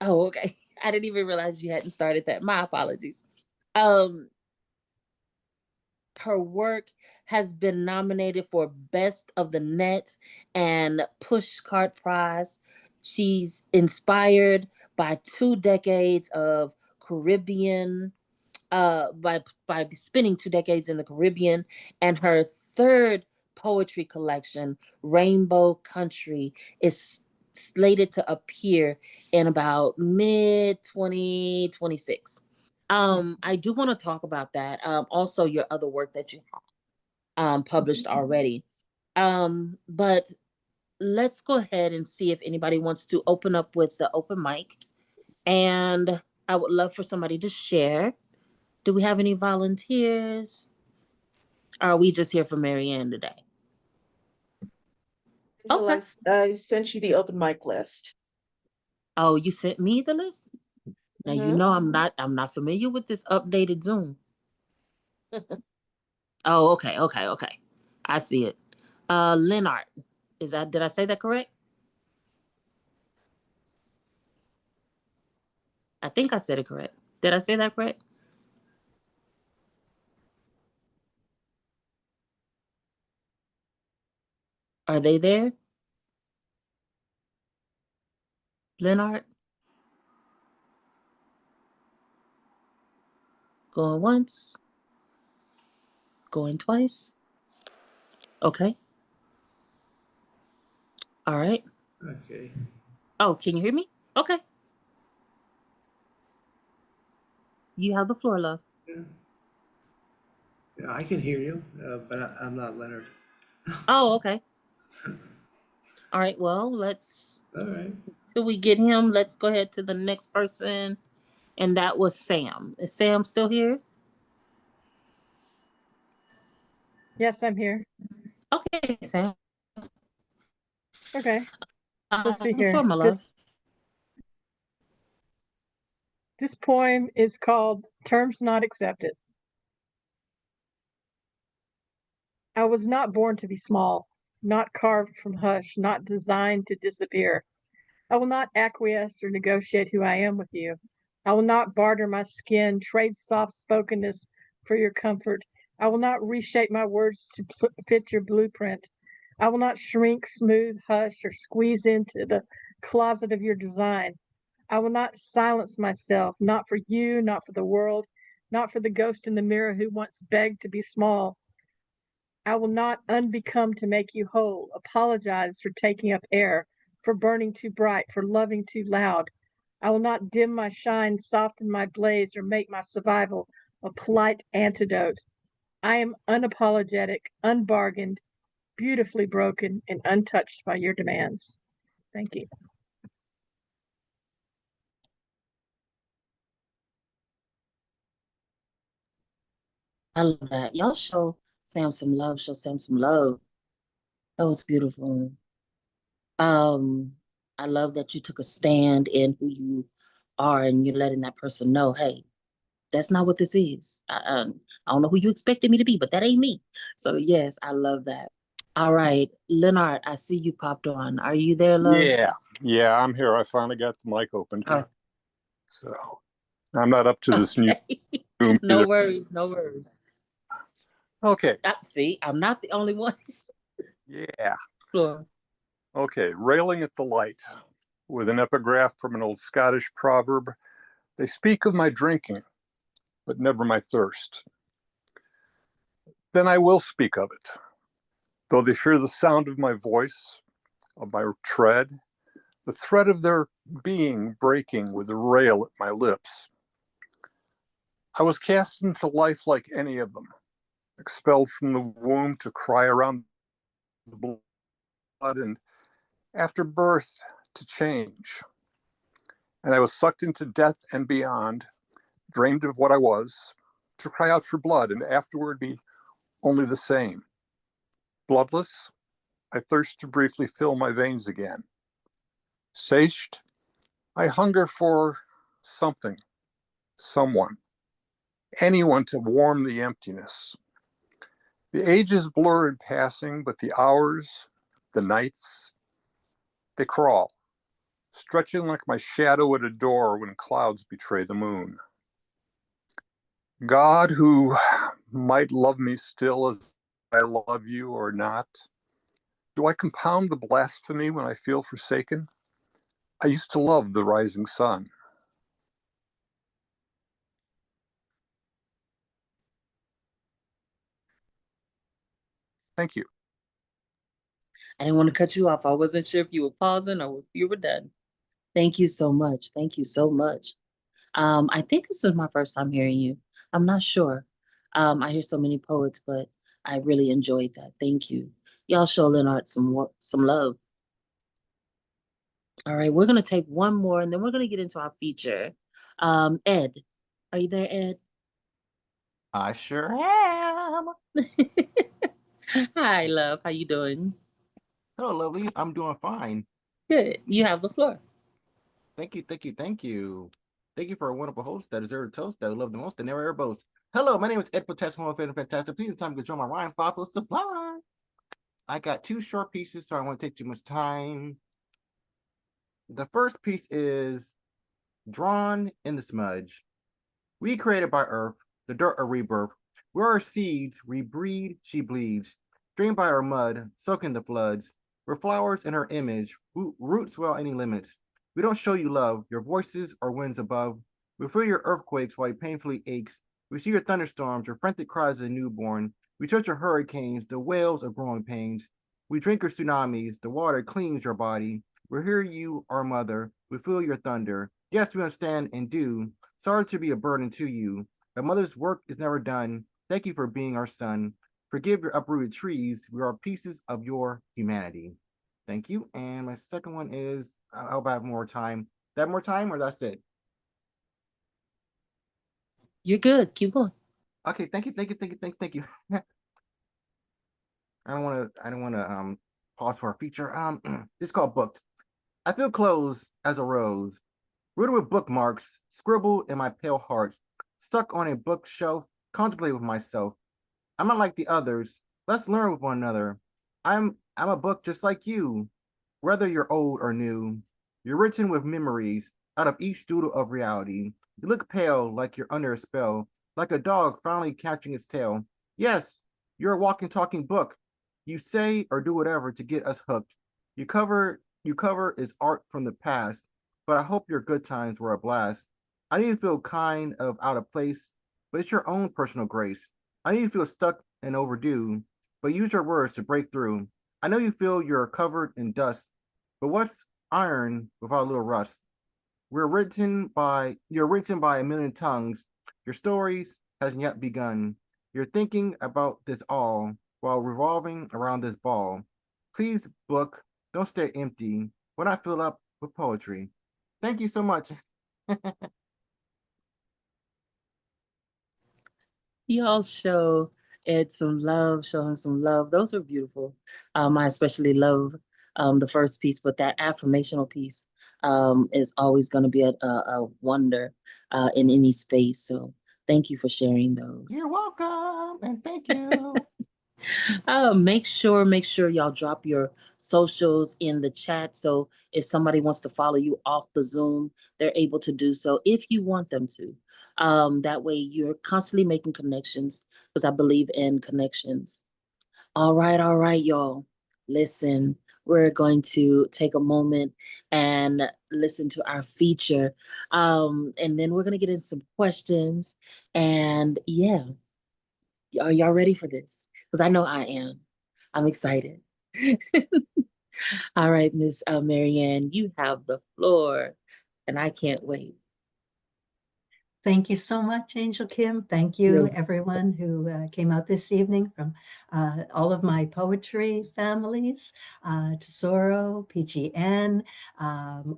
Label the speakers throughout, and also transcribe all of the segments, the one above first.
Speaker 1: Oh, okay. I didn't even realize you hadn't started that. My apologies. Um, her work has been nominated for Best of the Net and Pushcart Prize. She's inspired by 2 decades of Caribbean, by spending 2 decades in the Caribbean, and her third poetry collection, Rainbow Country, is slated to appear in about mid 2026. I do want to talk about that. Also your other work that you have published already. But let's go ahead and see if anybody wants to open up with the open mic. And I would love for somebody to share. Do we have any volunteers? Or are we just here for Marianne today? Okay.
Speaker 2: Angela, I sent you the open mic list.
Speaker 1: Oh, you sent me the list? Now you
Speaker 2: Mm-hmm.
Speaker 1: know I'm not familiar with this updated Zoom. Oh, okay. I see it. Leonard. Did I say that correct? I think I said it correct. Did I say that correct? Are they there? Leonard? Going once? Going twice? Okay. All right.
Speaker 3: Okay.
Speaker 1: Oh, can you hear me? Okay. You have the floor, love.
Speaker 3: Yeah. Yeah, I can hear you, but I'm not Leonard.
Speaker 1: Oh, okay. All right. Well,
Speaker 3: All right.
Speaker 1: till we get him, let's go ahead to the next person. And that was Sam. Is Sam still here?
Speaker 4: Yes, I'm here.
Speaker 1: Okay, Sam.
Speaker 4: Okay, let's see
Speaker 1: The floor,
Speaker 4: here.
Speaker 1: my love.
Speaker 4: This poem is called Terms Not Accepted. I was not born to be small, not carved from hush, not designed to disappear. I will not acquiesce or negotiate who I am with you. I will not barter my skin, trade soft spokenness for your comfort. I will not reshape my words to fit your blueprint. I will not shrink, smooth, hush, or squeeze into the closet of your design. I will not silence myself, not for you, not for the world, not for the ghost in the mirror who once begged to be small. I will not unbecome to make you whole, apologize for taking up air, for burning too bright, for loving too loud. I will not dim my shine, soften my blaze, or make my survival a polite antidote. I am unapologetic, unbargained, beautifully broken, and untouched by your demands. Thank you.
Speaker 1: I love that. Y'all show Sam some love. Show Sam some love. That was beautiful. Um, I love that you took a stand in who you are and you're letting that person know, hey, that's not what this is. I don't know who you expected me to be, but that ain't me. So yes, I love that. All right, Leonard, I see you popped on. Are you there, love?
Speaker 5: Yeah, I'm here. I finally got the mic open.
Speaker 1: Oh.
Speaker 5: So I'm not up to this new Zoom
Speaker 1: No
Speaker 5: either.
Speaker 1: worries.
Speaker 5: Okay.
Speaker 1: See, I'm not the only one.
Speaker 5: Yeah.
Speaker 1: Sure.
Speaker 5: Okay, railing at the light with an epigraph from an old Scottish proverb. They speak of my drinking, but never my thirst. Then I will speak of it, though they fear the sound of my voice, of my tread, the thread of their being breaking with a rail at my lips. I was cast into life like any of them, expelled from the womb to cry around the blood, and after birth to change. And I was sucked into death and beyond, drained of what I was, to cry out for blood and afterward be only the same. Bloodless, I thirst to briefly fill my veins again. Satiate, I hunger for something, someone, anyone to warm the emptiness. The ages blur in passing, but the hours, the nights, they crawl, stretching like my shadow at a door when clouds betray the moon. God, who might love me still as I love you or not, do I compound the blasphemy when I feel forsaken? I used to love the rising sun. Thank you.
Speaker 1: I didn't want to cut you off. I wasn't sure if you were pausing or if you were done. Thank you so much. Thank you so much. I think this is my first time hearing you. I'm not sure. I hear so many poets, but I really enjoyed that. Thank you. Y'all show Leonard some love. All right, we're gonna take one more, and then we're gonna get into our feature. Ed, are you there, Ed?
Speaker 6: I sure am.
Speaker 1: Hi, love. How you doing?
Speaker 6: Hello, lovely. I'm doing fine.
Speaker 1: Good. You have the floor.
Speaker 6: Thank you, thank you, thank you. Thank you for a wonderful host that deserves a toast that I love the most and never ever boast. Hello, my name is Ed Potential, home fan fantastic. Please, it's time to join my Ryan Fossil Supply. I got two short pieces, so I won't take too much time. The first piece is Drawn in the Smudge. Recreated by Earth, the dirt of rebirth. Where our seeds rebreed, she bleeds. Drained by our mud, soaked in the floods. We're flowers in her image, roots without any limits. We don't show you love, your voices are winds above. We feel your earthquakes while it painfully aches. We see your thunderstorms, your frantic cries of a newborn. We touch your hurricanes, the wails of growing pains. We drink your tsunamis, the water cleans your body. We hear you, our mother. We feel your thunder. Yes, we understand and do. Sorry to be a burden to you. A mother's work is never done. Thank you for being our son. Forgive your uprooted trees. We are pieces of your humanity. Thank you. And my second one is, I hope I have more time. That more time or that's it?
Speaker 1: You're good. Keep going.
Speaker 6: Okay, thank you, thank you, thank you, thank you. I don't wanna pause for a feature. This is called Booked. I feel closed as a rose, riddled with bookmarks, scribbled in my pale heart, stuck on a bookshelf, contemplate with myself. I'm not like the others. Let's learn with one another. I'm a book just like you, whether you're old or new. You're written with memories out of each doodle of reality. You look pale like you're under a spell, like a dog finally catching its tail. Yes, you're a walking, talking book. You say or do whatever to get us hooked. You cover is art from the past, but I hope your good times were a blast. I need to feel kind of out of place, but it's your own personal grace. I know you feel stuck and overdue, but use your words to break through. I know you feel you're covered in dust, but what's iron without a little rust? You're written by a million tongues. Your stories hasn't yet begun. You're thinking about this all while revolving around this ball. Please, book, don't stay empty. When I fill up with poetry. Thank you so much.
Speaker 1: Y'all show Ed some love, show him some love. Those are beautiful. I especially love the first piece, but that affirmational piece is always going to be a wonder in any space. So thank you for sharing those.
Speaker 6: You're welcome and thank you.
Speaker 1: Make sure y'all drop your socials in the chat. So if somebody wants to follow you off the Zoom, they're able to do so if you want them to. That way you're constantly making connections because I believe in connections. All right, y'all. Listen, we're going to take a moment and listen to our feature. And then we're going to get into some questions. And yeah, are y'all ready for this? Because I know I am. I'm excited. All right, Miss Marianne, you have the floor, and I can't wait.
Speaker 7: Thank you so much, Angel Kim. Thank you, everyone who came out this evening from all of my poetry families, Tesoro, PGN,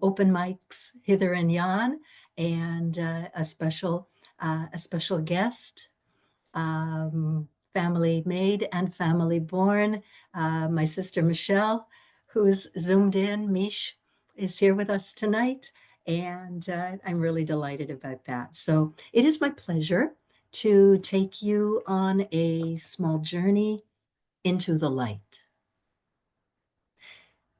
Speaker 7: open mics, hither and yon, and a special guest, family made and family born, my sister Michelle, who's zoomed in. Mish is here with us tonight. And I'm really delighted about that. So it is my pleasure to take you on a small journey into the light.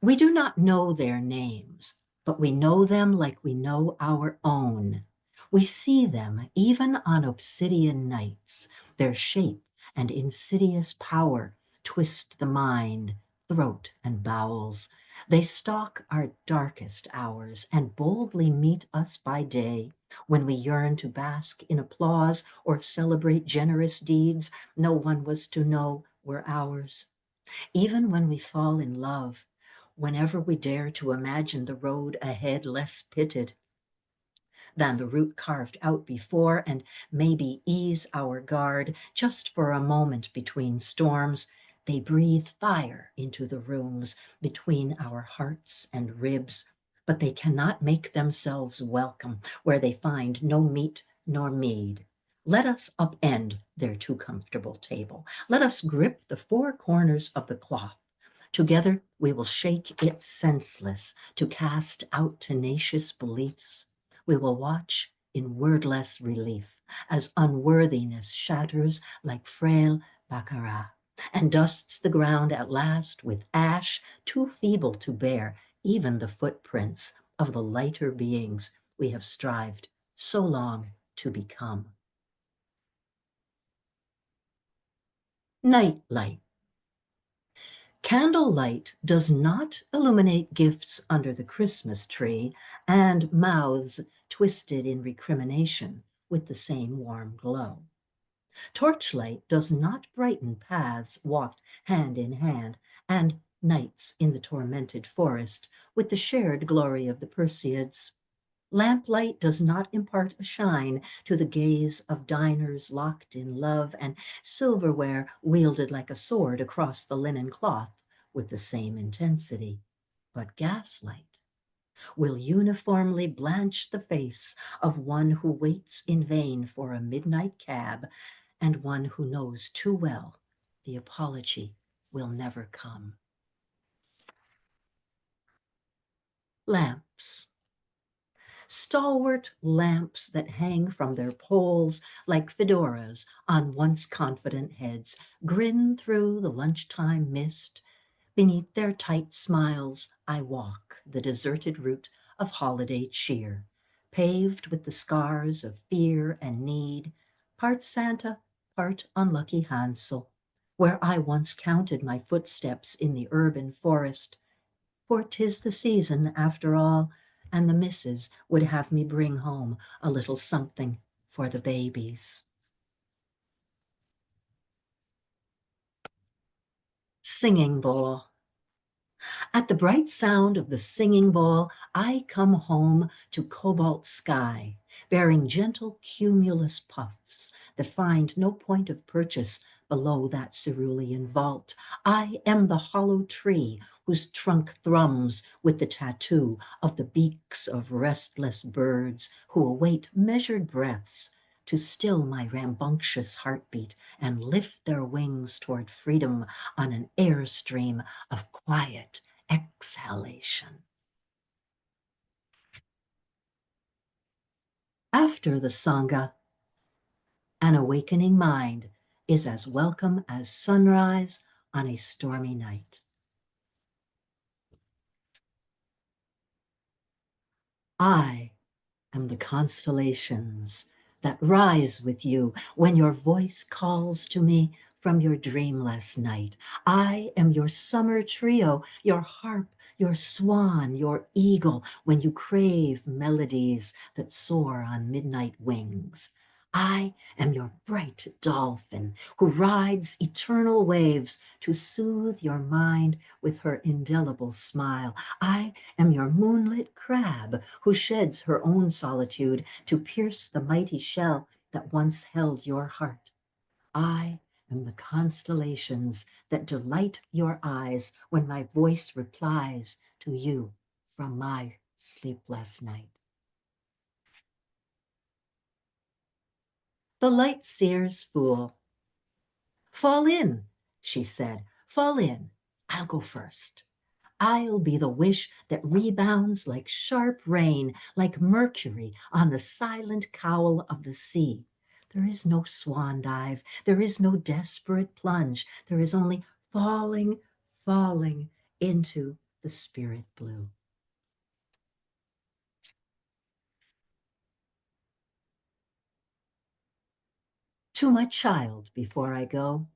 Speaker 7: We do not know their names, but we know them like we know our own. We see them even on obsidian nights. Their shape and insidious power twist the mind, throat, and bowels. They stalk our darkest hours and boldly meet us by day. When we yearn to bask in applause or celebrate generous deeds no one was to know were ours. Even when we fall in love, whenever we dare to imagine the road ahead less pitted than the route carved out before, and maybe ease our guard just for a moment between storms, they breathe fire into the rooms between our hearts and ribs, but they cannot make themselves welcome where they find no meat nor mead. Let us upend their too comfortable table. Let us grip the four corners of the cloth. Together we will shake it senseless to cast out tenacious beliefs. We will watch in wordless relief as unworthiness shatters like frail baccarat and dusts the ground at last with ash too feeble to bear even the footprints of the lighter beings we have strived so long to become. Night light. Candlelight does not illuminate gifts under the Christmas tree and mouths twisted in recrimination with the same warm glow. Torchlight does not brighten paths walked hand in hand and nights in the tormented forest with the shared glory of the Perseids. Lamplight does not impart a shine to the gaze of diners locked in love and silverware wielded like a sword across the linen cloth with the same intensity. But gaslight will uniformly blanch the face of one who waits in vain for a midnight cab and one who knows too well the apology will never come. Lamps. Stalwart lamps that hang from their poles like fedoras on once confident heads grin through the lunchtime mist. Beneath their tight smiles, I walk the deserted route of holiday cheer, paved with the scars of fear and need, part Santa, part unlucky Hansel, where I once counted my footsteps in the urban forest. For 'tis the season, after all, and the missus would have me bring home a little something for the babies. Singing bowl. At the bright sound of the singing bowl, I come home to cobalt sky, bearing gentle cumulus puffs that find no point of purchase below that cerulean vault. I am the hollow tree whose trunk thrums with the tattoo of the beaks of restless birds who await measured breaths to still my rambunctious heartbeat and lift their wings toward freedom on an airstream of quiet exhalation. After the Sangha, an awakening mind is as welcome as sunrise on a stormy night. I am the constellations that rise with you when your voice calls to me from your dreamless night. I am your summer trio, your harp, your swan, your eagle, when you crave melodies that soar on midnight wings. I am your bright dolphin who rides eternal waves to soothe your mind with her indelible smile. I am your moonlit crab who sheds her own solitude to pierce the mighty shell that once held your heart. I am the constellations that delight your eyes when my voice replies to you from my sleepless night. The light seer's fool. Fall in, she said, fall in. I'll go first. I'll be the wish that rebounds like sharp rain, like mercury on the silent cowl of the sea. There is no swan dive. There is no desperate plunge. There is only falling, falling into the spirit blue. To my child before I go.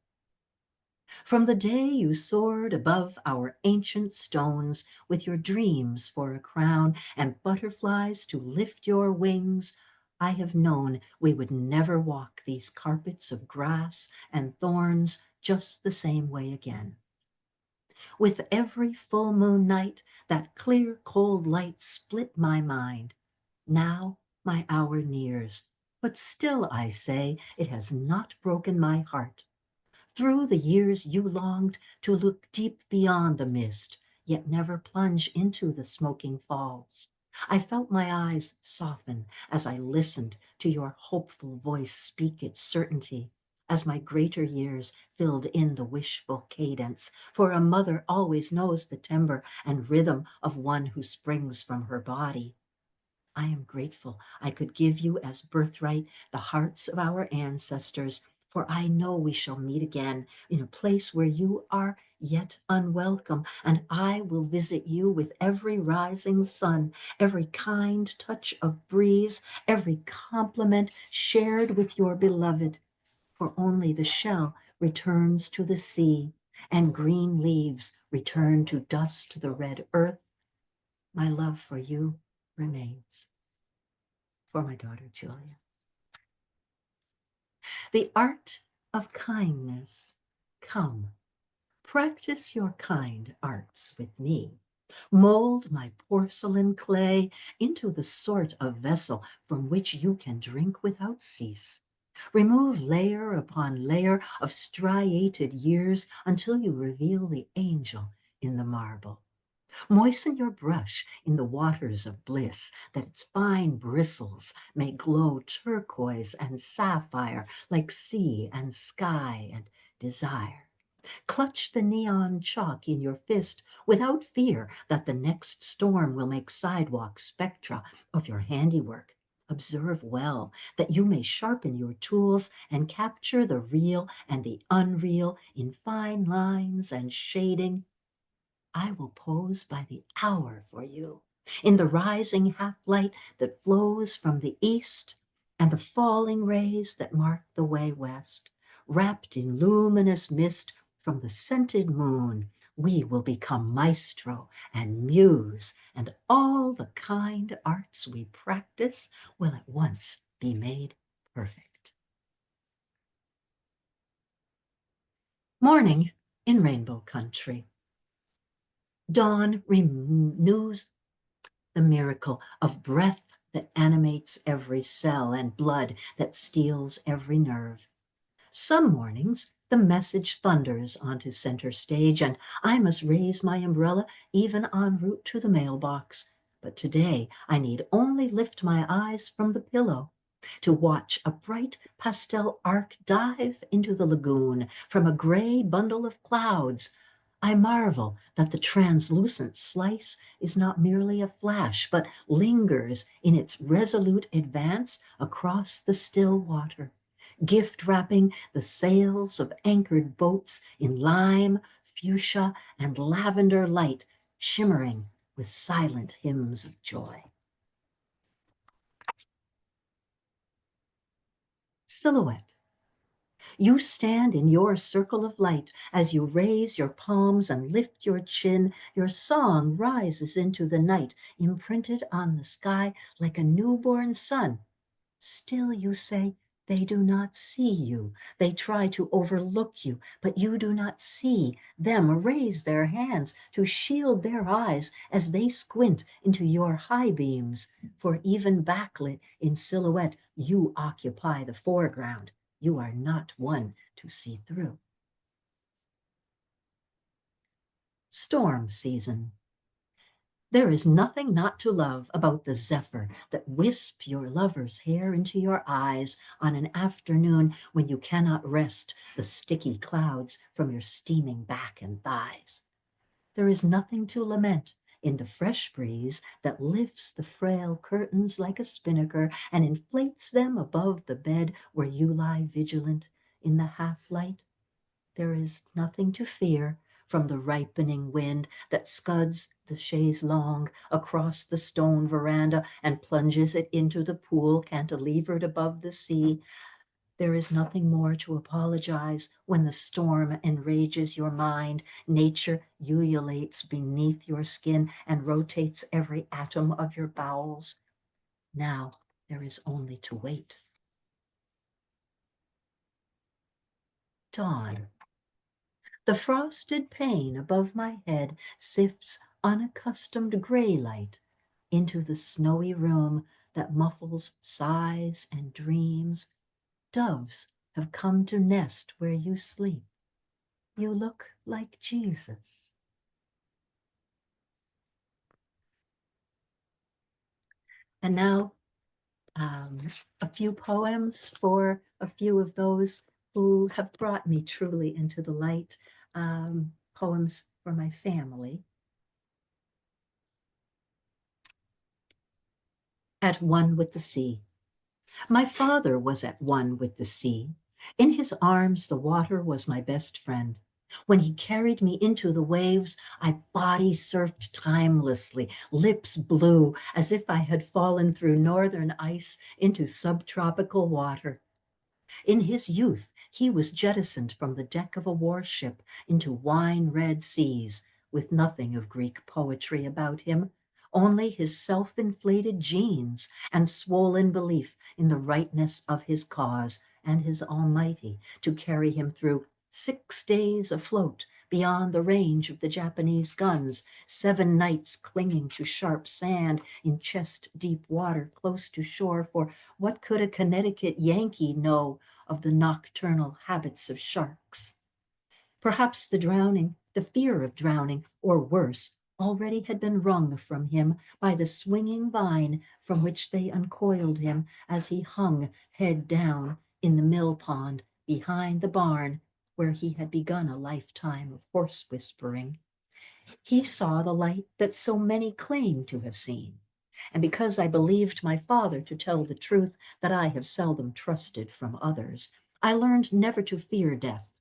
Speaker 7: From the day you soared above our ancient stones with your dreams for a crown and butterflies to lift your wings, I have known we would never walk these carpets of grass and thorns just the same way again. With every full moon night, that clear, cold light split my mind. Now my hour nears, but still I say it has not broken my heart. Through the years you longed to look deep beyond the mist, yet never plunge into the smoking falls. I felt my eyes soften as I listened to your hopeful voice speak its certainty, as my greater years filled in the wishful cadence, for a mother always knows the timbre and rhythm of one who springs from her body. I am grateful I could give you as birthright the hearts of our ancestors, for I know we shall meet again in a place where you are yet unwelcome, and I will visit you with every rising sun, every kind touch of breeze, every compliment shared with your beloved, for only the shell returns to the sea, and green leaves return to dust the red earth. My love for you remains. For my daughter, Julia. The art of kindness. Come, practice your kind arts with me. Mold my porcelain clay into the sort of vessel from which you can drink without cease. Remove layer upon layer of striated years until you reveal the angel in the marble. Moisten your brush in the waters of bliss, that its fine bristles may glow turquoise and sapphire like sea and sky and desire. Clutch the neon chalk in your fist without fear that the next storm will make sidewalk spectra of your handiwork. Observe well that you may sharpen your tools and capture the real and the unreal in fine lines and shading. I will pose by the hour for you, in the rising half-light that flows from the east and the falling rays that mark the way west. Wrapped in luminous mist from the scented moon, we will become maestro and muse, and all the kind arts we practice will at once be made perfect. Morning in Rainbow Country. Dawn renews the miracle of breath that animates every cell and blood that steals every nerve. Some mornings, the message thunders onto center stage, and I must raise my umbrella even en route to the mailbox. But today, I need only lift my eyes from the pillow to watch a bright pastel arc dive into the lagoon from a gray bundle of clouds. I marvel that the translucent slice is not merely a flash, but lingers in its resolute advance across the still water, gift wrapping the sails of anchored boats in lime, fuchsia, and lavender light, shimmering with silent hymns of joy. Silhouette. You stand in your circle of light. As you raise your palms and lift your chin, your song rises into the night, imprinted on the sky like a newborn sun. Still you say, they do not see you. They try to overlook you, but you do not see them raise their hands to shield their eyes as they squint into your high beams. For even backlit in silhouette, you occupy the foreground. You are not one to see through. Storm season. There is nothing not to love about the zephyr that wisps your lover's hair into your eyes on an afternoon when you cannot wrest the sticky clouds from your steaming back and thighs. There is nothing to lament in the fresh breeze that lifts the frail curtains like a spinnaker and inflates them above the bed where you lie vigilant in the half-light. There is nothing to fear from the ripening wind that scuds the chaise longue across the stone veranda and plunges it into the pool cantilevered above the sea. There is nothing more to apologize when the storm enrages your mind. Nature ululates beneath your skin and rotates every atom of your bowels. Now there is only to wait. Dawn. The frosted pane above my head sifts unaccustomed gray light into the snowy room that muffles sighs and dreams. Doves have come to nest where you sleep. You look like Jesus. And now a few poems for a few of those who have brought me truly into the light. Poems for my family. At one with the sea. My father was at one with the sea. In his arms, the water was my best friend. When he carried me into the waves, I body surfed timelessly, lips blue, as if I had fallen through northern ice into subtropical water. In his youth, he was jettisoned from the deck of a warship into wine-red seas, with nothing of Greek poetry about him, only his self-inflated genes and swollen belief in the rightness of his cause and his Almighty to carry him through 6 days afloat beyond the range of the Japanese guns, 7 nights clinging to sharp sand in chest-deep water close to shore, for what could a Connecticut Yankee know of the nocturnal habits of sharks? Perhaps the fear of drowning, or worse, already had been wrung from him by the swinging vine from which they uncoiled him as he hung head down in the mill pond behind the barn where he had begun a lifetime of horse whispering. He saw the light that so many claim to have seen. And because I believed my father to tell the truth that I have seldom trusted from others, I learned never to fear death,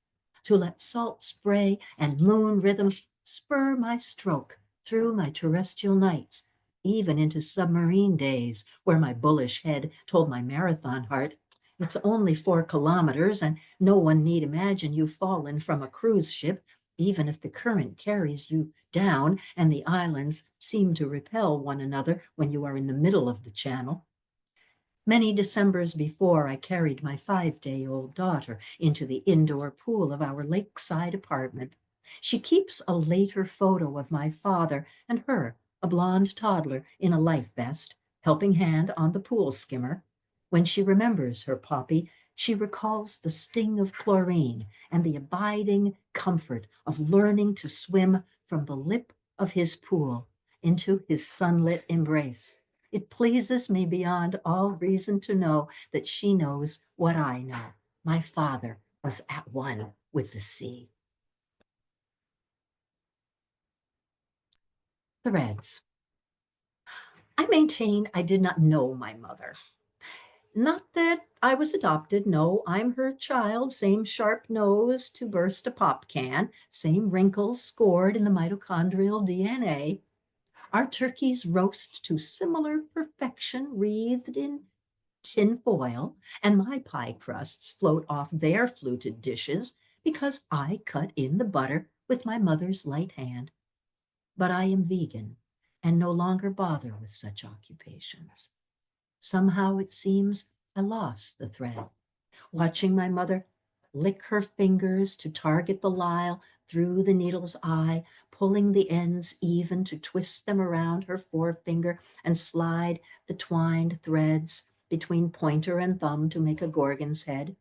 Speaker 7: to let salt spray and moon rhythms spur my stroke through my terrestrial nights, even into submarine days where my bullish head told my marathon heart, it's only 4 kilometers and no one need imagine you've fallen from a cruise ship, even if the current carries you down and the islands seem to repel one another when you are in the middle of the channel. Many Decembers before, I carried my 5-day-old daughter into the indoor pool of our lakeside apartment. She keeps a later photo of my father and her, a blonde toddler in a life vest, helping hand on the pool skimmer. When she remembers her poppy, she recalls the sting of chlorine and the abiding comfort of learning to swim from the lip of his pool into his sunlit embrace. It pleases me beyond all reason to know that she knows what I know. My father was at one with the sea. Threads. I maintain I did not know my mother. Not that I was adopted. No, I'm her child. Same sharp nose to burst a pop can. Same wrinkles scored in the mitochondrial DNA. Our turkeys roast to similar perfection, wreathed in tin foil, and my pie crusts float off their fluted dishes because I cut in the butter with my mother's light hand. But I am vegan and no longer bother with such occupations. Somehow it seems I lost the thread. Watching my mother lick her fingers to target the lisle through the needle's eye, pulling the ends even to twist them around her forefinger and slide the twined threads between pointer and thumb to make a gorgon's head.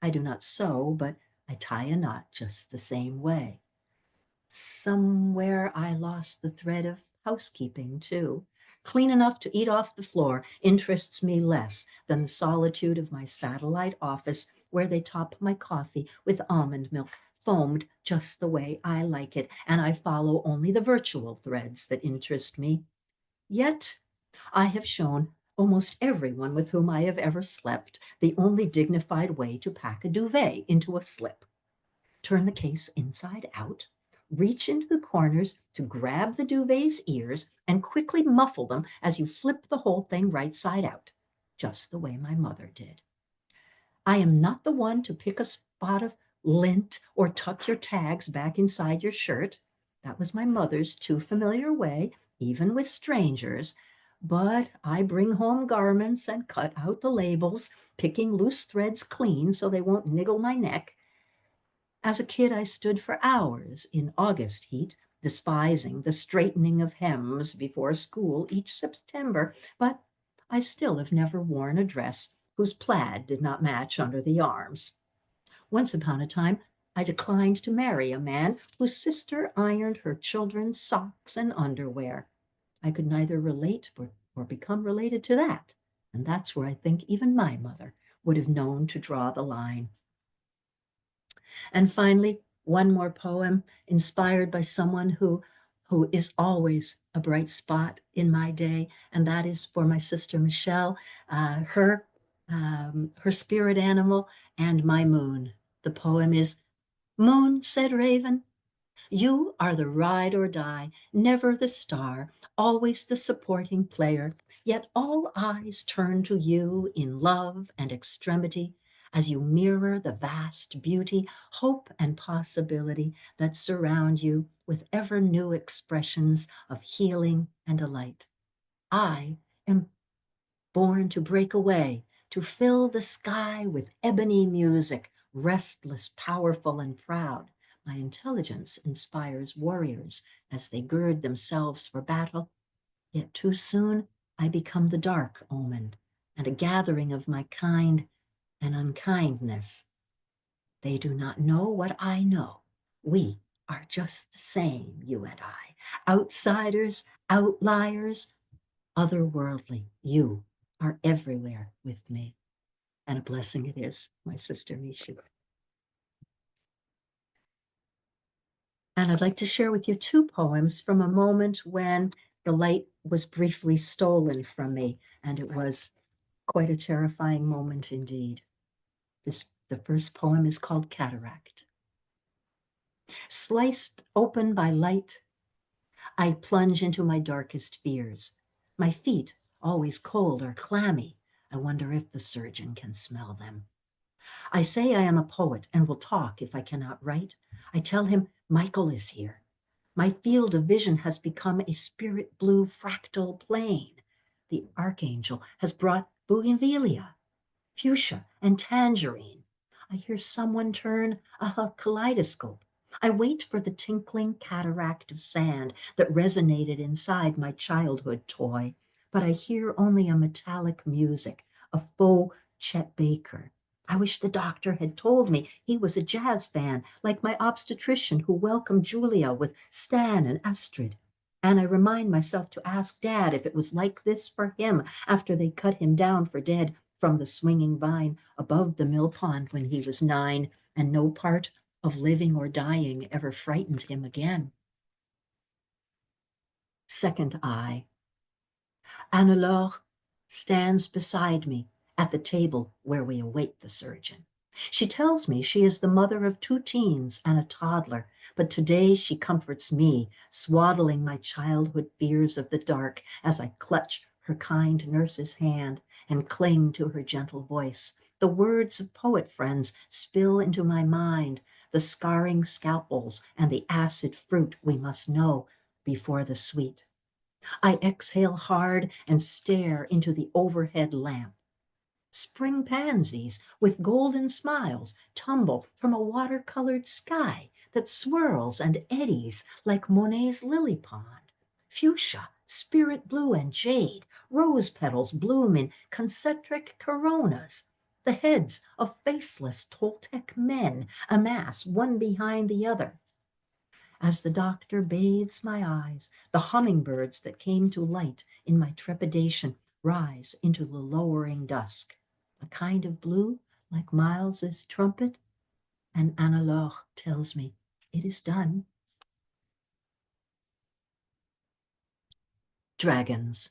Speaker 7: I do not sew, but I tie a knot just the same way. Somewhere I lost the thread of housekeeping, too. Clean enough to eat off the floor interests me less than the solitude of my satellite office where they top my coffee with almond milk, foamed just the way I like it, and I follow only the virtual threads that interest me. Yet I have shown almost everyone with whom I have ever slept the only dignified way to pack a duvet into a slip. Turn the case inside out, reach into the corners to grab the duvet's ears, and quickly muffle them as you flip the whole thing right side out, just the way my mother did. I am not the one to pick a spot of lint or tuck your tags back inside your shirt. That was my mother's too familiar way, even with strangers. But I bring home garments and cut out the labels, picking loose threads clean so they won't niggle my neck. As a kid, I stood for hours in August heat, despising the straightening of hems before school each September, but I still have never worn a dress whose plaid did not match under the arms. Once upon a time, I declined to marry a man whose sister ironed her children's socks and underwear. I could neither relate or become related to that. And that's where I think even my mother would have known to draw the line. And finally, one more poem inspired by someone who is always a bright spot in my day, and that is for my sister Michelle, her spirit animal, and my moon. The poem is, "Moon," said Raven, "you are the ride or die, never the star, always the supporting player. Yet all eyes turn to you in love and extremity as you mirror the vast beauty, hope, and possibility that surround you with ever new expressions of healing and delight. I am born to break away, to fill the sky with ebony music, restless, powerful, and proud. My intelligence inspires warriors as they gird themselves for battle. Yet too soon I become the dark omen, and a gathering of my kind and unkindness. They do not know what I know. We are just the same, you and I. Outsiders, outliers, otherworldly. You are everywhere with me. And a blessing it is, my sister Mishu. And I'd like to share with you two poems from a moment when the light was briefly stolen from me, and it was quite a terrifying moment indeed. The first poem is called Cataract. Sliced open by light, I plunge into my darkest fears. My feet, always cold, are clammy. I wonder if the surgeon can smell them. I say I am a poet and will talk if I cannot write. I tell him Michael is here. My field of vision has become a spirit blue fractal plane. The archangel has brought bougainvillea, fuchsia, and tangerine. I hear someone turn a kaleidoscope. I wait for the tinkling cataract of sand that resonated inside my childhood toy, but I hear only a metallic music, a faux Chet Baker. I wish the doctor had told me he was a jazz fan, like my obstetrician who welcomed Julia with Stan and Astrid. And I remind myself to ask Dad if it was like this for him after they cut him down for dead from the swinging vine above the mill pond when he was 9, and no part of living or dying ever frightened him again. Second eye. Anne-Laure stands beside me at the table where we await the surgeon. She tells me she is the mother of 2 teens and a toddler, but today she comforts me, swaddling my childhood fears of the dark as I clutch her kind nurse's hand and cling to her gentle voice. The words of poet friends spill into my mind, the scarring scalpels and the acid fruit we must know before the sweet. I exhale hard and stare into the overhead lamp. Spring pansies with golden smiles tumble from a watercolored sky that swirls and eddies like Monet's lily pond. Fuchsia, spirit blue, and jade, rose petals bloom in concentric coronas. The heads of faceless Toltec men amass one behind the other. As the doctor bathes my eyes, the hummingbirds that came to light in my trepidation rise into the lowering dusk. A kind of blue like Miles's trumpet, and Anne-Laure tells me it is done. Dragons.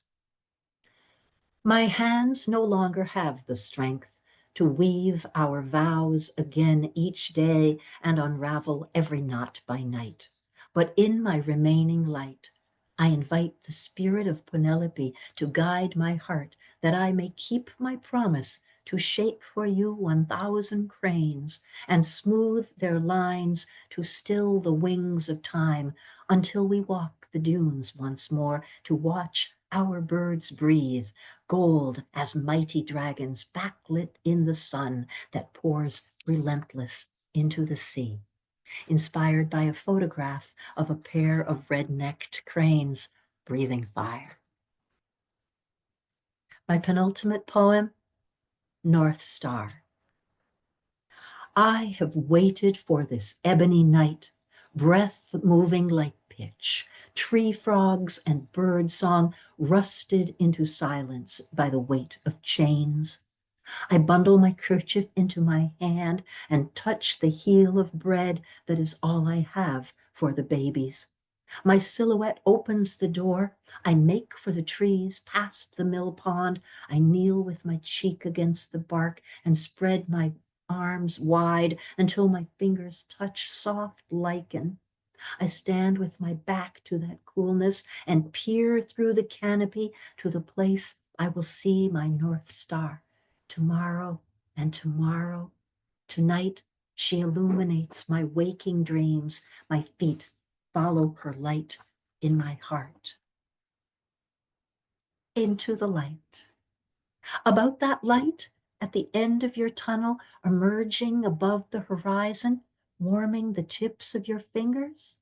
Speaker 7: My hands no longer have the strength to weave our vows again each day and unravel every knot by night. But in my remaining light, I invite the spirit of Penelope to guide my heart that I may keep my promise to shape for you 1,000 cranes and smooth their lines to still the wings of time until we walk the dunes once more to watch our birds breathe, gold as mighty dragons backlit in the sun that pours relentless into the sea, inspired by a photograph of a pair of red-necked cranes breathing fire. My penultimate poem, North Star. I have waited for this ebony night, breath moving like pitch, tree frogs and bird song rusted into silence by the weight of chains. I bundle my kerchief into my hand and touch the heel of bread that is all I have for the babies. My silhouette opens the door. I make for the trees past the mill pond. I kneel with my cheek against the bark and spread my arms wide until my fingers touch soft lichen. I stand with my back to that coolness and peer through the canopy to the place I will see my North Star. Tomorrow and tomorrow. Tonight, she illuminates my waking dreams. My feet follow her light in my heart. Into the light. About that light at the end of your tunnel, emerging above the horizon, warming the tips of your fingers.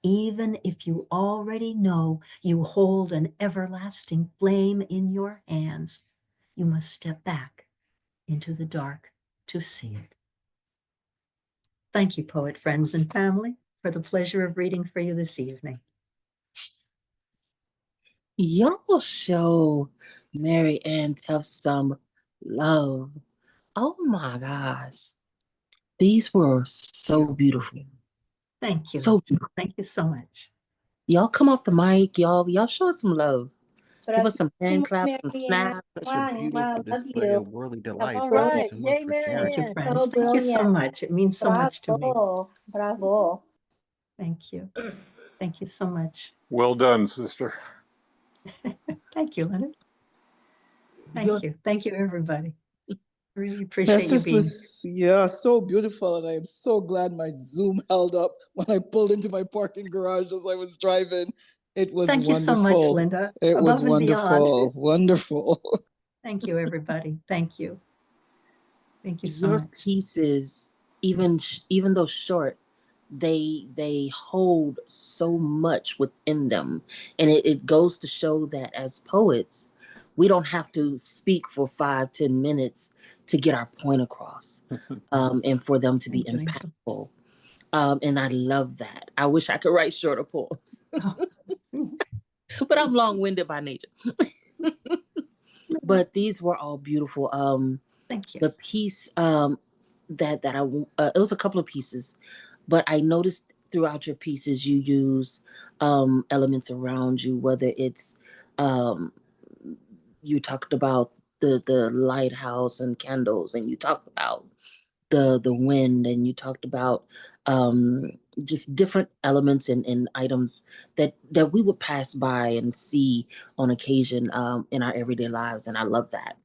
Speaker 7: Even if you already know you hold an everlasting flame in your hands, you must step back into the dark to see it. Thank you, poet friends and family, for the pleasure of reading for you this evening.
Speaker 1: Y'all show Marianne Tefft some love. Oh my gosh. These were so beautiful.
Speaker 7: Thank you.
Speaker 1: So beautiful.
Speaker 7: Thank you so much.
Speaker 1: Y'all come off the mic, y'all show us some love. Give us some hand claps, some
Speaker 8: Marianne.
Speaker 1: snaps.
Speaker 6: Such a
Speaker 8: Wow,
Speaker 6: beautiful
Speaker 8: love
Speaker 6: display
Speaker 8: you.
Speaker 6: of worldly
Speaker 8: That
Speaker 6: delights.
Speaker 4: All
Speaker 8: was
Speaker 6: Thank you
Speaker 4: right.
Speaker 8: brilliant.
Speaker 6: so much
Speaker 4: Yay,
Speaker 6: for sharing.
Speaker 7: Thank you,
Speaker 4: Marianne.
Speaker 7: friends.
Speaker 8: So
Speaker 7: Thank you so
Speaker 8: brilliant.
Speaker 7: much. It means so much to me.
Speaker 8: Bravo. Bravo.
Speaker 7: Thank you. Thank you so much.
Speaker 5: Well done, sister.
Speaker 7: Thank you, Leonard.
Speaker 1: Your-
Speaker 7: Thank you. Thank you, everybody. Really appreciate you
Speaker 9: This
Speaker 7: being
Speaker 9: was, yeah, so beautiful. And I am so glad my Zoom held up when I pulled into my parking garage as I was driving. It was
Speaker 7: Thank you so
Speaker 9: wonderful.
Speaker 7: much, Linda.
Speaker 9: It was
Speaker 7: Above and beyond.
Speaker 9: wonderful. Wonderful.
Speaker 7: Thank you, everybody. Thank you. Thank you so
Speaker 1: your
Speaker 7: much.
Speaker 1: pieces, even though short, they hold so much within them, and it goes to show that as poets, we don't have to speak for 5-10 minutes to get our point across, and for them to be
Speaker 7: Thank you, Angel.
Speaker 1: impactful. And I love that. I wish I could write shorter poems,
Speaker 7: Oh.
Speaker 1: but I'm long-winded by nature. But these were all beautiful.
Speaker 7: Thank you.
Speaker 1: The piece that I it was a couple of pieces, but I noticed throughout your pieces you use elements around you, whether it's um, you talked about the lighthouse and candles, and you talked about the wind, and you talked about um, just different elements and items that we would pass by and see on occasion in our everyday lives, and I love that.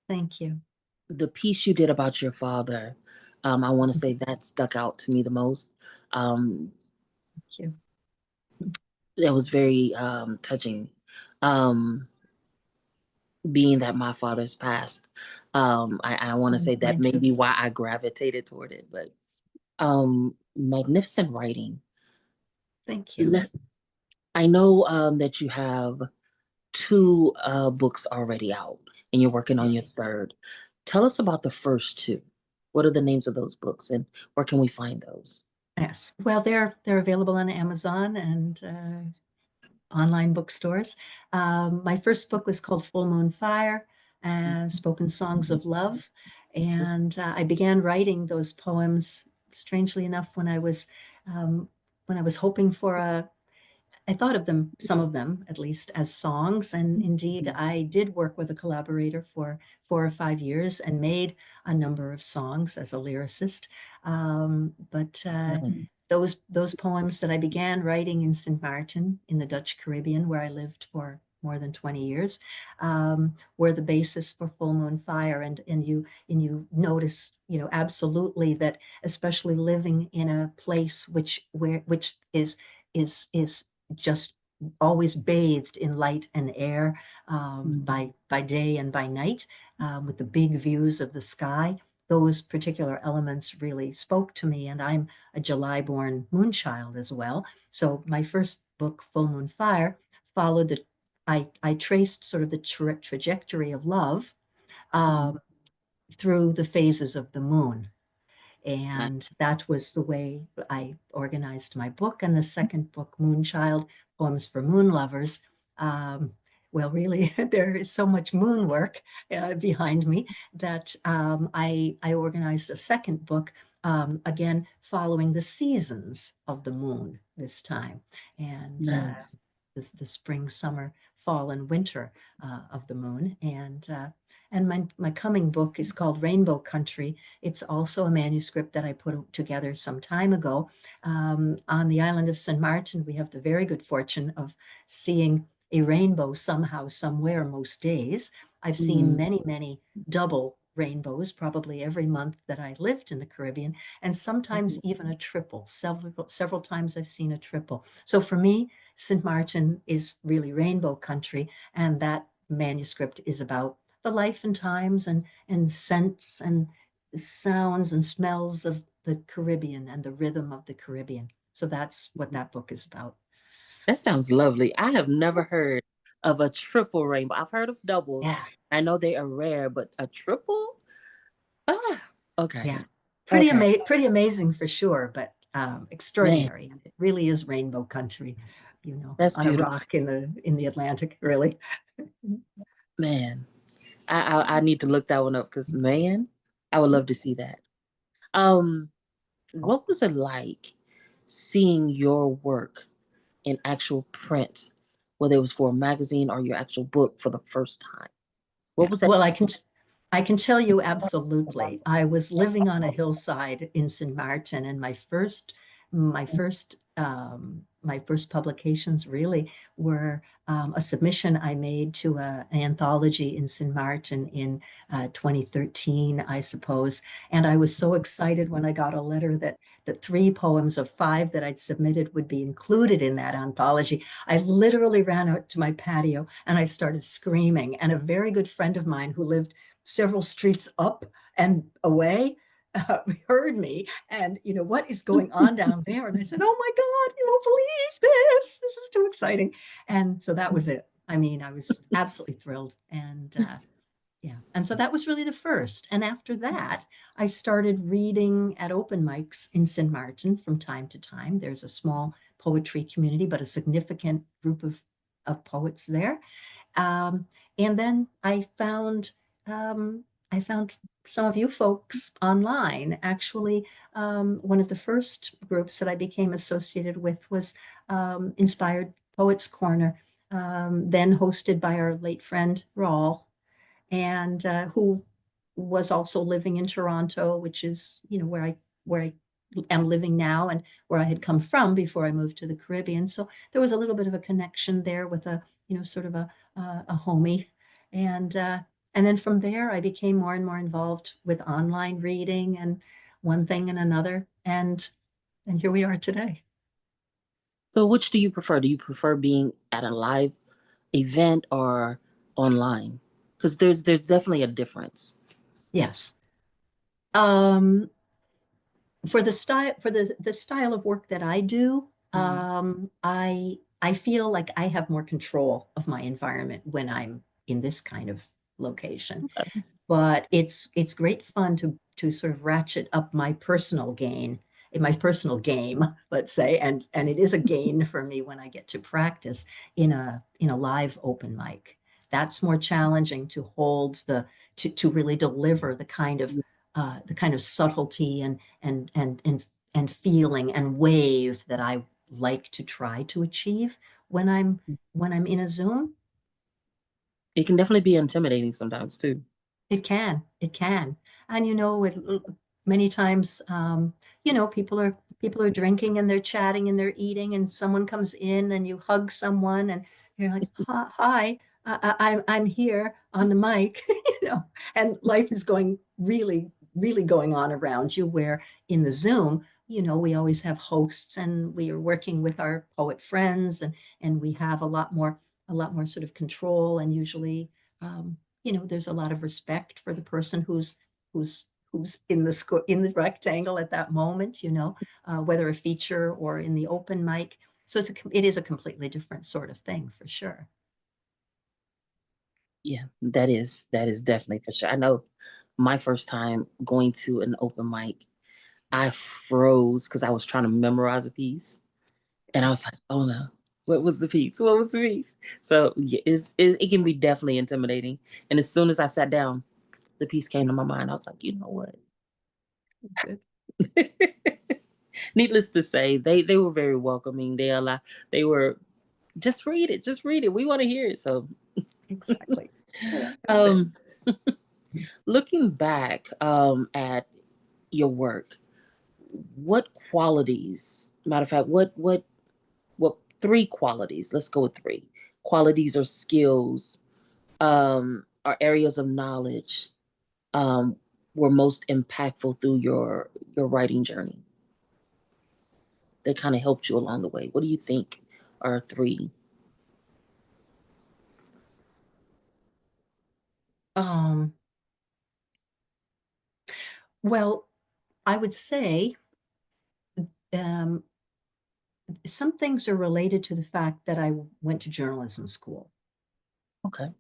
Speaker 7: Thank you.
Speaker 1: The piece you did about your father, I want to say that stuck out to me the most.
Speaker 7: Thank you.
Speaker 1: It was very touching, um, being that my father's passed. I want to say that
Speaker 7: Mine
Speaker 1: may
Speaker 7: too.
Speaker 1: be why I gravitated toward it, but magnificent writing.
Speaker 7: Thank you.
Speaker 1: I know that you have two books already out and you're working on your
Speaker 7: Yes.
Speaker 1: third. Tell us about the first two. What are the names of those books and where can we find those?
Speaker 7: Yes. Well, they're available on Amazon and online bookstores. My first book was called Full Moon Fire, Spoken Songs of Love. And I began writing those poems, strangely enough, when I was hoping for I thought of them, some of them at least, as songs. And indeed, I did work with a collaborator for 4 or 5 years and made a number of songs as a lyricist. But those poems that I began writing in St. Maarten in the Dutch Caribbean, where I lived for more than 20 years, were the basis for Full Moon Fire. And you notice, absolutely that, especially living in a place which is just always bathed in light and air, by day and by night, with the big views of the sky. Those particular elements really spoke to me, and I'm a July-born moonchild as well. So my first book, Full Moon Fire, followed the I traced sort of the trajectory of love,
Speaker 1: Mm.
Speaker 7: through the phases of the moon.
Speaker 1: Nice.
Speaker 7: And that was the way I organized my book. And the second book, Moonchild, Poems for Moon Lovers, um, well, really, there is so much moon work behind me that I organized a second book, again, following the seasons of the moon this time. And
Speaker 1: Nice.
Speaker 7: the spring, summer, fall, and winter of the moon. And my coming book is called Rainbow Country. It's also a manuscript that I put together some time ago. On the island of St. Martin, we have the very good fortune of seeing a rainbow somehow, somewhere, most days. I've seen
Speaker 1: Mm.
Speaker 7: many, many double rainbows probably every month that I lived in the Caribbean, and sometimes even a triple. Several times I've seen a triple. So for me, St. Martin is really rainbow country, and that manuscript is about the life and times and scents and sounds and smells of the Caribbean and the rhythm of the Caribbean. So that's what that book is about.
Speaker 1: That sounds lovely. I have never heard of a triple rainbow. I've heard of doubles.
Speaker 7: Yeah,
Speaker 1: I know they are rare, but a triple? Ah, okay.
Speaker 7: yeah.
Speaker 1: Okay.
Speaker 7: Pretty amazing for sure, but
Speaker 1: Man,
Speaker 7: extraordinary. It really is rainbow country,
Speaker 1: that's
Speaker 7: on a
Speaker 1: beautiful.
Speaker 7: rock in the Atlantic, really.
Speaker 1: Man, I need to look that one up because man, I would love to see that. Um, what was it like seeing your work in actual print, whether it was for a magazine or your actual book for the first time? What
Speaker 7: Yeah,
Speaker 1: was that?
Speaker 7: well, I can tell you absolutely. I was living on a hillside in St. Martin, and my first publications really were a submission I made to an anthology in St. Martin in 2013, I suppose. And I was so excited when I got a letter that the 3 poems of 5 that I'd submitted would be included in that anthology. I literally ran out to my patio and I started screaming. And a very good friend of mine who lived several streets up and away heard me, and what is going on down there? And I said, oh my God, you won't believe this. This is too exciting. And so that was it. I mean, I was absolutely thrilled. And yeah. And so that was really the first. And after that, I started reading at open mics in St. Martin from time to time. There's a small poetry community, but a significant group of poets there. Um, and then I found some of you folks online. Actually, one of the first groups that I became associated with was Inspired Poets Corner, then hosted by our late friend Rawl, and who was also living in Toronto, which is where I am living now and where I had come from before I moved to the Caribbean. So there was a little bit of a connection there with a sort of a homie, and and then from there I became more and more involved with online reading and one thing and another, and here we are today.
Speaker 1: So, which do you prefer? Do you prefer being at a live event or online? Because there's definitely a difference.
Speaker 7: Yes. Um, for the style of work that I do,
Speaker 1: Mhm.
Speaker 7: I feel like I have more control of my environment when I'm in this kind of location.
Speaker 1: Okay.
Speaker 7: But it's great fun to sort of ratchet up my personal gain in my personal game, let's say, and it is a gain for me when I get to practice in a live open mic. That's more challenging to hold to really deliver the kind of subtlety and feeling and wave that I like to try to achieve when I'm in a Zoom.
Speaker 1: It can definitely be intimidating sometimes too.
Speaker 7: It can. And many times, people are drinking and they're chatting and they're eating, and someone comes in and you hug someone and You're like, hi, I'm here on the mic, and life is going really, really going on around you. Where in the Zoom, we always have hosts, and we are working with our poet friends, and we have a lot more sort of control, and usually, there's a lot of respect for the person who's in the rectangle at that moment, whether a feature or in the open mic. So it is a completely different sort of thing, for sure.
Speaker 1: Yeah, that is definitely for sure. I know my first time going to an open mic, I froze because I was trying to memorize a piece, and I was like, "Oh no, what was the piece? What was the piece?" So yeah, it can be definitely intimidating. And as soon as I sat down, the piece came to my mind. I was like, "You know what?"
Speaker 7: Good.
Speaker 1: Needless to say, they were very welcoming. They were just read it. We want to hear it. So
Speaker 7: Exactly. Yeah, that's it.
Speaker 1: um looking back at your work, what qualities, matter of fact, what three qualities, let's go with three qualities or skills, or areas of knowledge, um were most impactful through your writing journey that kind of helped you along the way? What do you think are three?
Speaker 7: Um, well, I would say um, some things are related to the fact that I went to journalism school.
Speaker 1: Okay.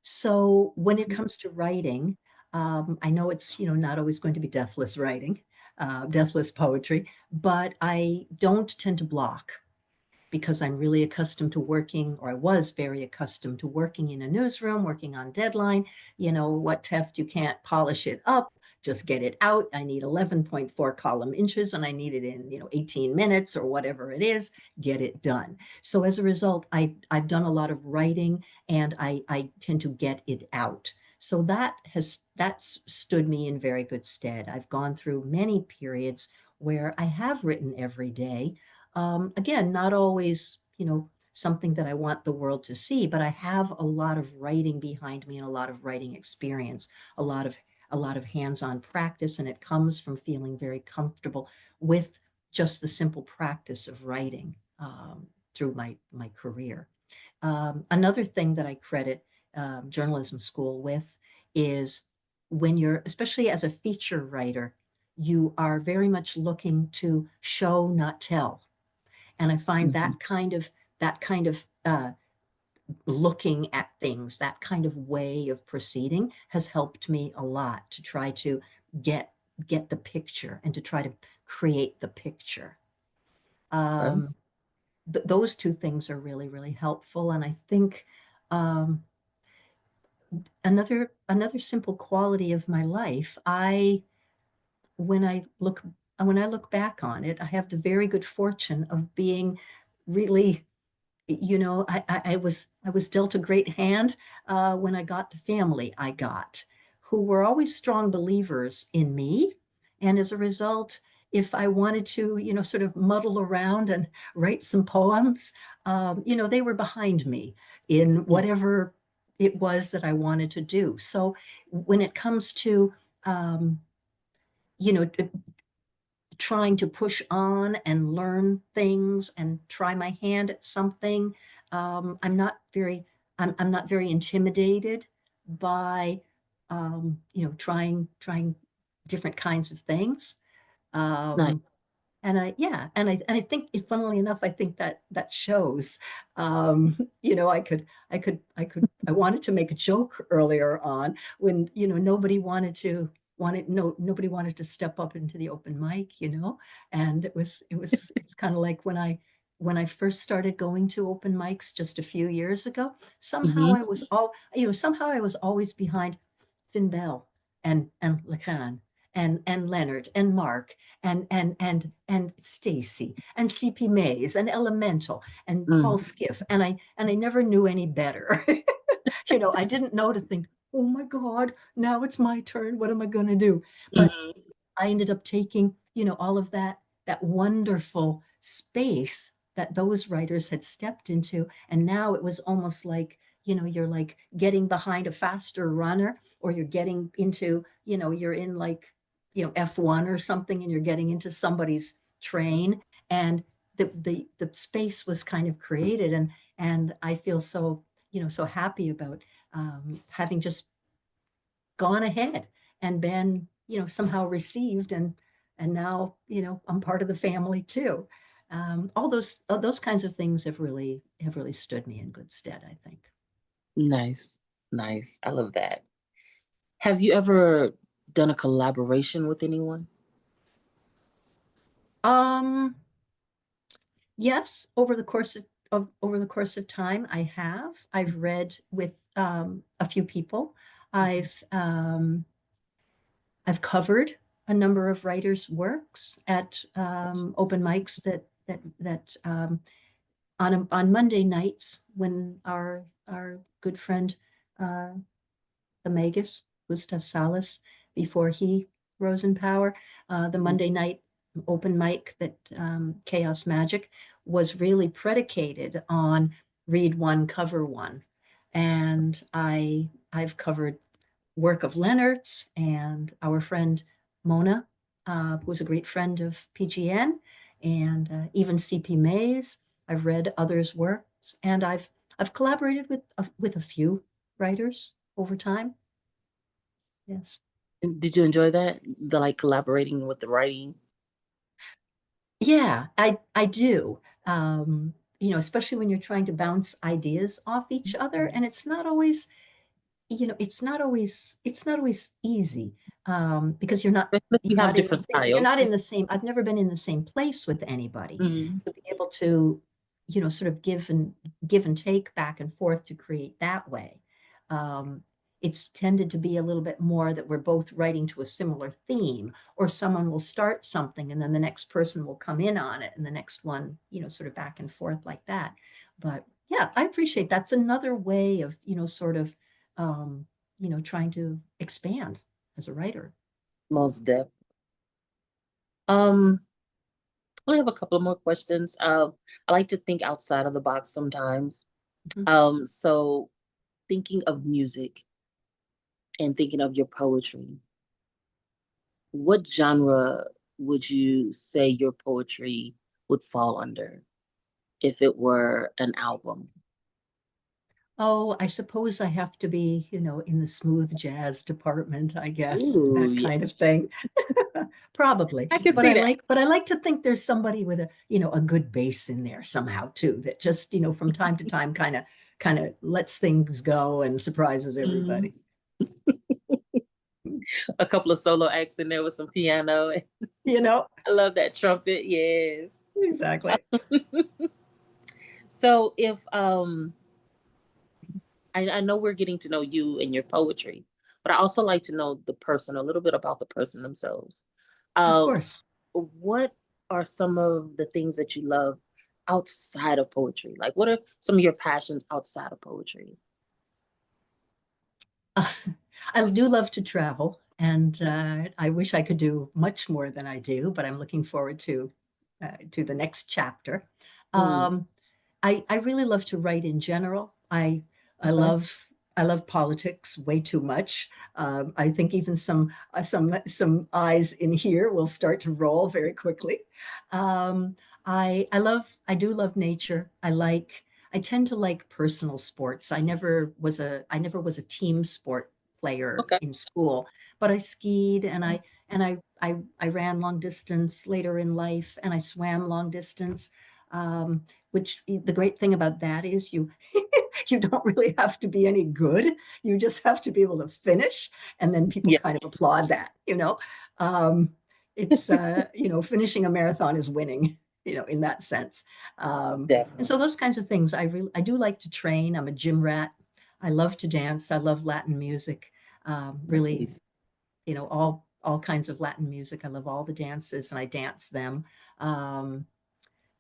Speaker 7: So when it comes to writing, I know it's, not always going to be deathless writing, deathless poetry, but I don't tend to block, because I'm really accustomed to working, or I was very accustomed to working in a newsroom, working on deadline. What, Tefft, you can't polish it up, just get it out. I need 11.4 column inches and I need it in, 18 minutes or whatever it is, get it done. So as a result, I've done a lot of writing, and I tend to get it out. So that's stood me in very good stead. I've gone through many periods where I have written every day. Again, not always, something that I want the world to see, but I have a lot of writing behind me and a lot of writing experience, a lot of hands-on practice, and it comes from feeling very comfortable with just the simple practice of writing, through my career. Another thing that I credit journalism school with is, when you're, especially as a feature writer, you are very much looking to show, not tell. And I find
Speaker 1: Mhm.
Speaker 7: that kind of looking at things, that kind of way of proceeding has helped me a lot to try to get get the picture and to try to create the picture.
Speaker 1: Okay.
Speaker 7: Um, those two things are really, really helpful. And I think um, another simple quality of my life, when I look when I look back on it, I have the very good fortune of being really, I was dealt a great hand when I got the family I got, who were always strong believers in me. And as a result, if I wanted to, sort of muddle around and write some poems, they were behind me in
Speaker 1: Yeah.
Speaker 7: whatever it was that I wanted to do. So when it comes to, um, you know, trying to push on and learn things and try my hand at something. I'm not very, I'm not very intimidated by, trying different kinds of things.
Speaker 1: Nice.
Speaker 7: Um, and I think, funnily enough, I think that shows. I wanted to make a joke earlier on when, nobody wanted to step up into the open mic, and it's kind of like when I first started going to open mics just a few years ago,
Speaker 1: Hmm.
Speaker 7: somehow I was always behind Finn Bell and Lacan and Leonard and Mark and Stacy and CP Mays and Elemental and Paul
Speaker 1: Hmm.
Speaker 7: Skiff, and I never knew any better. I didn't know to think, oh my God, now it's my turn. What am I going to do? But
Speaker 1: Hmm.
Speaker 7: I ended up taking, all of that wonderful space that those writers had stepped into. And now it was almost like, you're like getting behind a faster runner, or you're getting into, you're in like, F1 or something, and you're getting into somebody's train. And the space was kind of created. And I feel so, so happy about having just gone ahead and been, somehow received, and now, I'm part of the family too. All those kinds of things have really stood me in good stead, I think.
Speaker 1: Nice. Nice. I love that. Have you ever done a collaboration with anyone?
Speaker 7: Um, yes, over the course of time, I've read with a few people. I've covered a number of writers' works at open mics that on Monday nights, when our good friend uh, the Magus, Gustav Salas, before he rose in power, the Monday night open mic that Chaos Magic was really predicated on read one, cover one. And I've covered work of Leonard's and our friend Mona, who was a great friend of PGN, and even CP Mays. I've read others' works, and I've collaborated with a few writers over time. Yes.
Speaker 1: Did you enjoy that? The like collaborating with the writing?
Speaker 7: Yeah, I do. Especially when you're trying to bounce ideas off each other, and it's not always easy, because you're not
Speaker 1: Especially if you
Speaker 7: you're
Speaker 1: have
Speaker 7: not in the
Speaker 1: different
Speaker 7: same, you're
Speaker 1: styles.
Speaker 7: not in the same, I've never been in the same place with anybody
Speaker 1: Mhm.
Speaker 7: to be able to, sort of give and take back and forth to create that way. um, it's tended to be a little bit more that we're both writing to a similar theme, or someone will start something and then the next person will come in on it, and the next one, sort of back and forth like that. But yeah, I appreciate that's another way of, sort of, um, trying to expand as a writer.
Speaker 1: Most def. Um, I have a couple of more questions. I like to think outside of the box sometimes.
Speaker 7: Mhm.
Speaker 1: So thinking of music and thinking of your poetry, what genre would you say your poetry would fall under if it were an album?
Speaker 7: Oh, I suppose I have to be, in the smooth jazz department, I guess,
Speaker 1: Ooh,
Speaker 7: that
Speaker 1: yeah.
Speaker 7: kind of thing. Probably.
Speaker 1: I can
Speaker 7: But
Speaker 1: see
Speaker 7: I
Speaker 1: that.
Speaker 7: like, but I like to think there's somebody with a good bass in there somehow too, that just, from time to time kind of lets things go and surprises
Speaker 1: Mhm.
Speaker 7: everybody.
Speaker 1: A couple of solo acts in there with some piano.
Speaker 7: You know,
Speaker 1: I love that trumpet. Yes.
Speaker 7: exactly.
Speaker 1: So if I know we're getting to know you and your poetry, but I also like to know the person, a little bit about the person themselves.
Speaker 7: Of
Speaker 1: Uh,
Speaker 7: course.
Speaker 1: what are some of the things that you love outside of poetry? Like, what are some of your passions outside of poetry?
Speaker 7: Uh, I do love to travel, and I wish I could do much more than I do, but I'm looking forward to the next chapter.
Speaker 1: Mm,
Speaker 7: Um, I really love to write in general. I
Speaker 1: okay.
Speaker 7: love politics way too much. I think even some eyes in here will start to roll very quickly. Um, I do love nature. I tend to like personal sports. I never was a team sport player
Speaker 1: Okay.
Speaker 7: in school, but I skied, and I ran long distance later in life, and I swam long distance. Um, which the great thing about that is you don't really have to be any good. You just have to be able to finish, and then people
Speaker 1: Yeah,
Speaker 7: kind of applaud that. Um, it's finishing a marathon is winning. In that sense. And
Speaker 1: definitely.
Speaker 7: so those kinds of things, I do like to train. I'm a gym rat. I love to dance. I love Latin music. Really,
Speaker 1: Nice.
Speaker 7: all kinds of Latin music. I love all the dances, and I dance them. Um,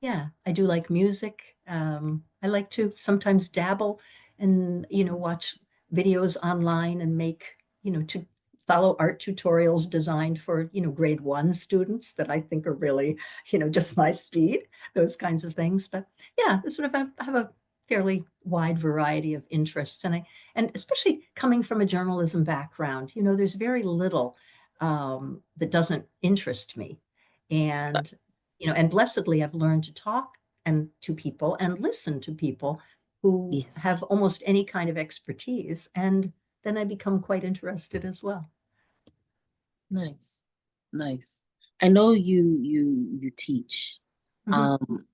Speaker 7: yeah, I do like music. I like to sometimes dabble and, watch videos online and make, to follow art tutorials designed for, grade 1 students that I think are really, just my speed, those kinds of things. But yeah, sort of have a fairly wide variety of interests. And especially coming from a journalism background, there's very little that doesn't interest me. And, and blessedly, I've learned to talk and to people and listen to people who
Speaker 1: Yes.
Speaker 7: have almost any kind of expertise. And then I become quite interested as well.
Speaker 1: Nice. Nice. I know you teach.
Speaker 7: Mhm.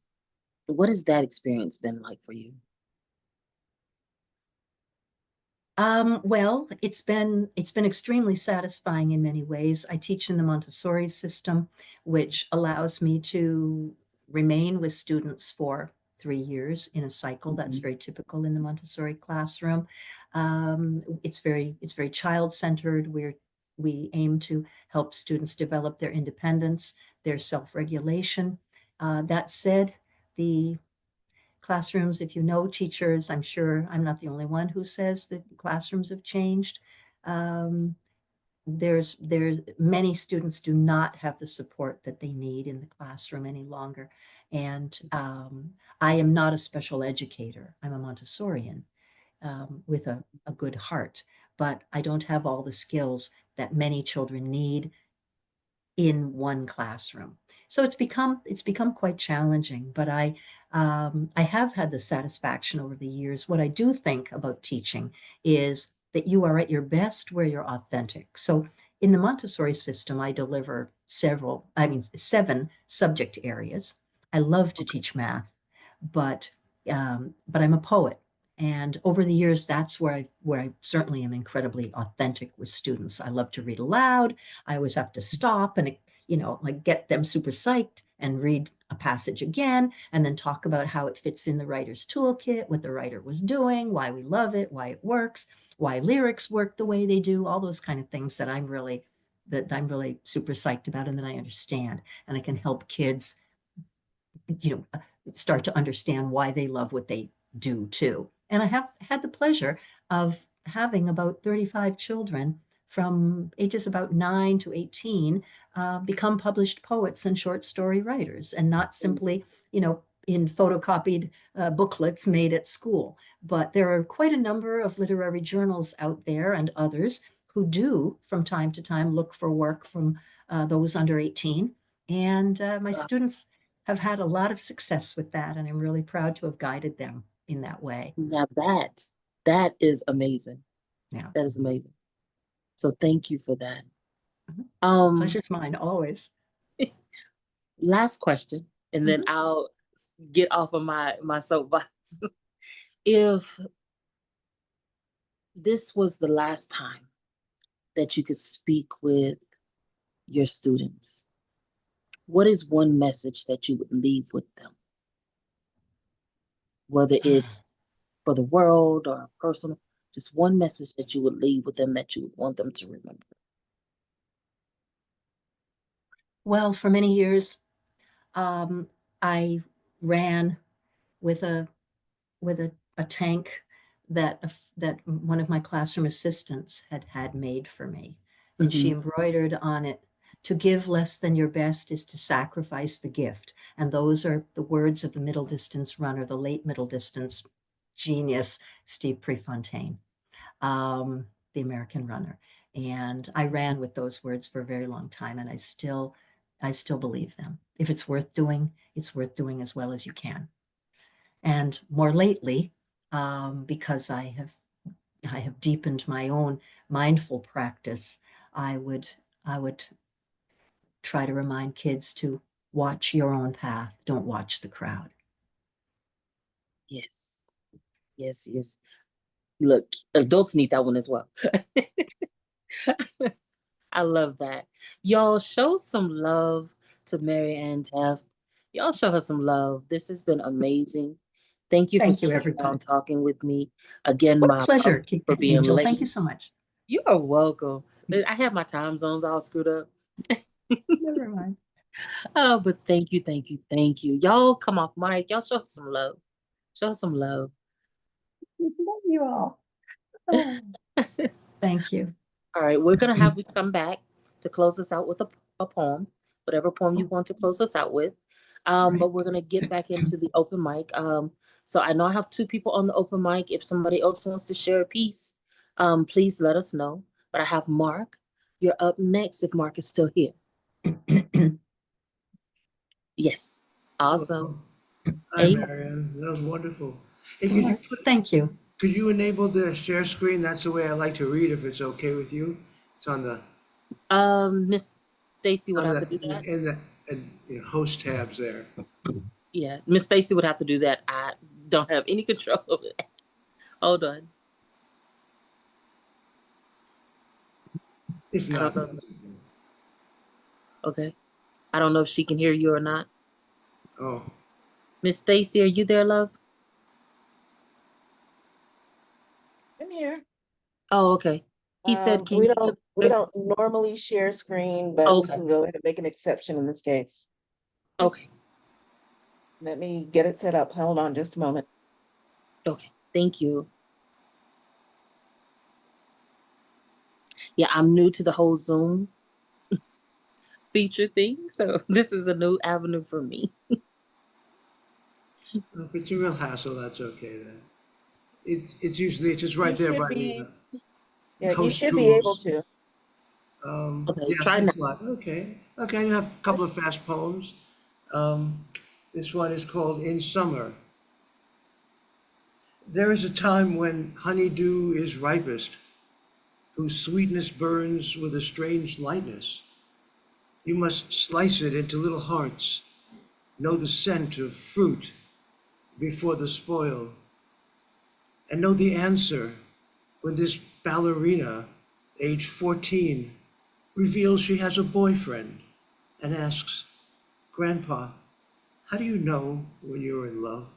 Speaker 1: What has that experience been like for you?
Speaker 7: Well, it's been extremely satisfying in many ways. I teach in the Montessori system, which allows me to remain with students for 3 years in a cycle. That's very typical in the Montessori classroom. It's very child-centered. We aim to help students develop their independence, their self-regulation. That said, the classrooms, if you know teachers, I'm sure I'm not the only one who says that classrooms have changed. There's many students do not have the support that they need in the classroom any longer. And I am not a special educator. I'm a Montessorian with a good heart, but I don't have all the skills that many children need in one classroom. So it's become quite challenging, but I have had the satisfaction over the years. What I do think about teaching is that you are at your best where you're authentic. So in the Montessori system, I deliver 7 subject areas. I love to teach math, but I'm a poet. And over the years, that's where I certainly am incredibly authentic with students. I love to read aloud. I always have to stop and, like get them super psyched and read a passage again, and then talk about how it fits in the writer's toolkit, what the writer was doing, why we love it, why it works, why lyrics work the way they do, all those kind of things that I'm really super psyched about and that I understand. And I can help kids, start to understand why they love what they do too. And I have had the pleasure of having about 35 children from ages about 9 to 18 become published poets and short story writers, and not simply, in photocopied booklets made at school. But there are quite a number of literary journals out there and others who do, from time to time, look for work from those under 18. And my students have had a lot of success with that, and I'm really proud to have guided them in that way.
Speaker 1: Now that is amazing.
Speaker 7: Yeah.
Speaker 1: That is amazing. So thank you for that.
Speaker 7: Pleasure's mine always.
Speaker 1: Last question, and then I'll get off of my soapbox. If this was the last time that you could speak with your students, what is one message that you would leave with them? Whether it's for the world or personal, just one message that you would leave with them that you would want them to remember.
Speaker 7: Well, for many years, I ran with a tank that one of my classroom assistants had made for me, and she embroidered on it, "To give less than your best is to sacrifice the gift." And those are the words of the middle distance runner, the late middle distance genius, Steve Prefontaine, the American runner. And I ran with those words for a very long time, and I still believe them. If it's worth doing, it's worth doing as well as you can. And more lately, because I have deepened my own mindful practice, I would try to remind kids to watch your own path. Don't watch the crowd.
Speaker 1: Yes. Yes, yes. Look, adults need that one as well. I love that. Y'all show some love to Marianne Tefft. Y'all show her some love. This has been amazing. Thank you for
Speaker 7: Thank you,
Speaker 1: sitting down
Speaker 7: everybody.
Speaker 1: talking with me. Again,
Speaker 7: What a
Speaker 1: my
Speaker 7: pleasure,
Speaker 1: apologies for being
Speaker 7: Angel.
Speaker 1: late.
Speaker 7: Thank you so much.
Speaker 1: You are welcome. I have my time zones all screwed up.
Speaker 7: Never mind.
Speaker 1: Oh, but thank you, thank you, thank you. Y'all come off mic. Y'all show us some love. Show us some love.
Speaker 7: Love you all. Oh, thank you.
Speaker 1: All right, we're gonna have you come back to close us out with a poem, whatever poem you want to close us out with. But we're gonna get back into the open mic. So I know I have two people on the open mic. If somebody else wants to share a piece, please let us know. But I have Mark. You're up next if Mark is still here. Yes. Awesome.
Speaker 3: Hi, Marianne. That was wonderful. Hey,
Speaker 7: Thank you.
Speaker 3: could you enable the share screen? That's the way I like to read, if it's okay with you. It's on the
Speaker 1: Miss Stacy would
Speaker 3: on
Speaker 1: have
Speaker 3: the
Speaker 1: to do that.
Speaker 3: in the host tabs there.
Speaker 1: Yeah, Miss Stacy would have to do that. I don't have any control over that. Hold on.
Speaker 3: If
Speaker 1: I don't
Speaker 3: not,
Speaker 1: know. Okay. I don't know if she can hear you or not.
Speaker 3: oh,
Speaker 1: Miss Stacy, are you there, love?
Speaker 2: I'm here.
Speaker 1: Oh, okay. He said, "Can
Speaker 2: We
Speaker 1: you?"
Speaker 2: don't normally share screen, but we
Speaker 1: Okay.
Speaker 2: can go ahead and make an exception in this case.
Speaker 1: Okay.
Speaker 2: Let me get it set up. Hold on just a moment.
Speaker 1: Okay. Thank you. Yeah, I'm new to the whole Zoom feature thing, so this is a new avenue for me.
Speaker 3: if it's a real hassle, that's okay then. It's usually it's just
Speaker 2: You
Speaker 3: right there
Speaker 2: should
Speaker 3: by
Speaker 2: be,
Speaker 3: the
Speaker 2: yeah, you
Speaker 3: host
Speaker 2: should be able
Speaker 3: tools.
Speaker 2: to.
Speaker 1: Okay,
Speaker 3: Yeah,
Speaker 1: try now.
Speaker 3: thanks a lot. Okay, okay. I have a couple of fast poems. Um, this one is called "In Summer." There is a time when honeydew is ripest, whose sweetness burns with a strange lightness. You must slice it into little hearts, know the scent of fruit before the spoil, and know the answer when this ballerina, age 14, reveals she has a boyfriend and asks, "Grandpa, how do you know when you're in love?"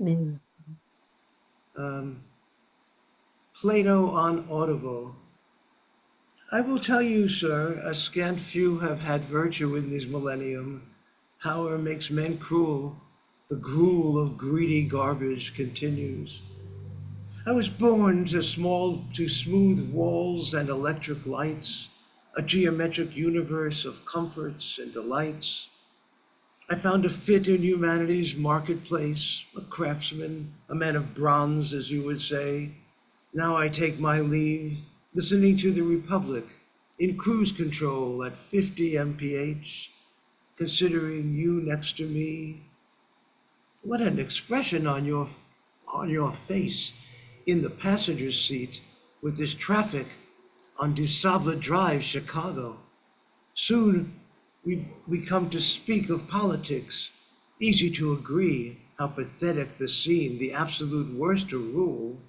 Speaker 7: Mm.
Speaker 3: Um, Plato on Audible. I will tell you, sir, a scant few have had virtue in this millennium. Power makes men cruel. The gruel of greedy garbage continues. I was born to smooth walls and electric lights, a geometric universe of comforts and delights. I found a fit in humanity's marketplace, a craftsman, a man of bronze, as you would say. Now I take my leave, listening to the Republic in cruise control at 50 mph, considering you next to me. What an expression on your face in the passenger seat with this traffic on Du Sable Drive, Chicago. Soon we come to speak of politics. Easy to agree how pathetic the scene, the absolute worst to rule,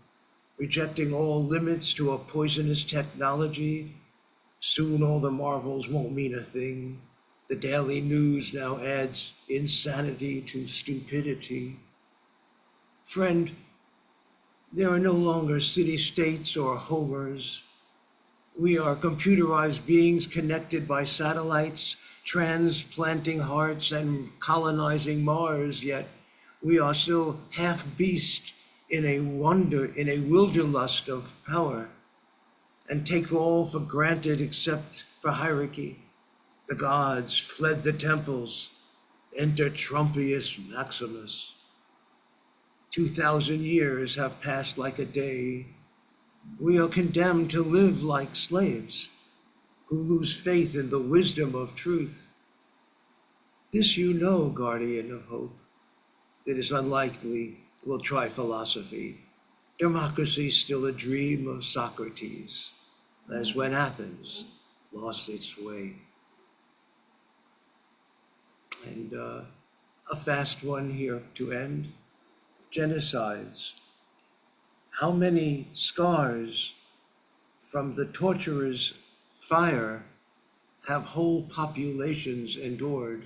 Speaker 3: rejecting all limits to a poisonous technology. Soon all the marvels won't mean a thing. The daily news now adds insanity to stupidity. Friend, there are no longer city states or homers. We are computerized beings connected by satellites, transplanting hearts and colonizing Mars, yet we are still half beast in a wilderlust of power, and take all for granted except for hierarchy. The gods fled the temples, enter Trumpius Maximus. 2,000 years have passed like a day. We are condemned to live like slaves who lose faith in the wisdom of truth. This you know, guardian of hope. It is unlikely we'll try philosophy. Democracy's still a dream of Socrates, as when Athens lost its way. And a fast one here to end. Genocides. How many scars from the torturer's fire have whole populations endured,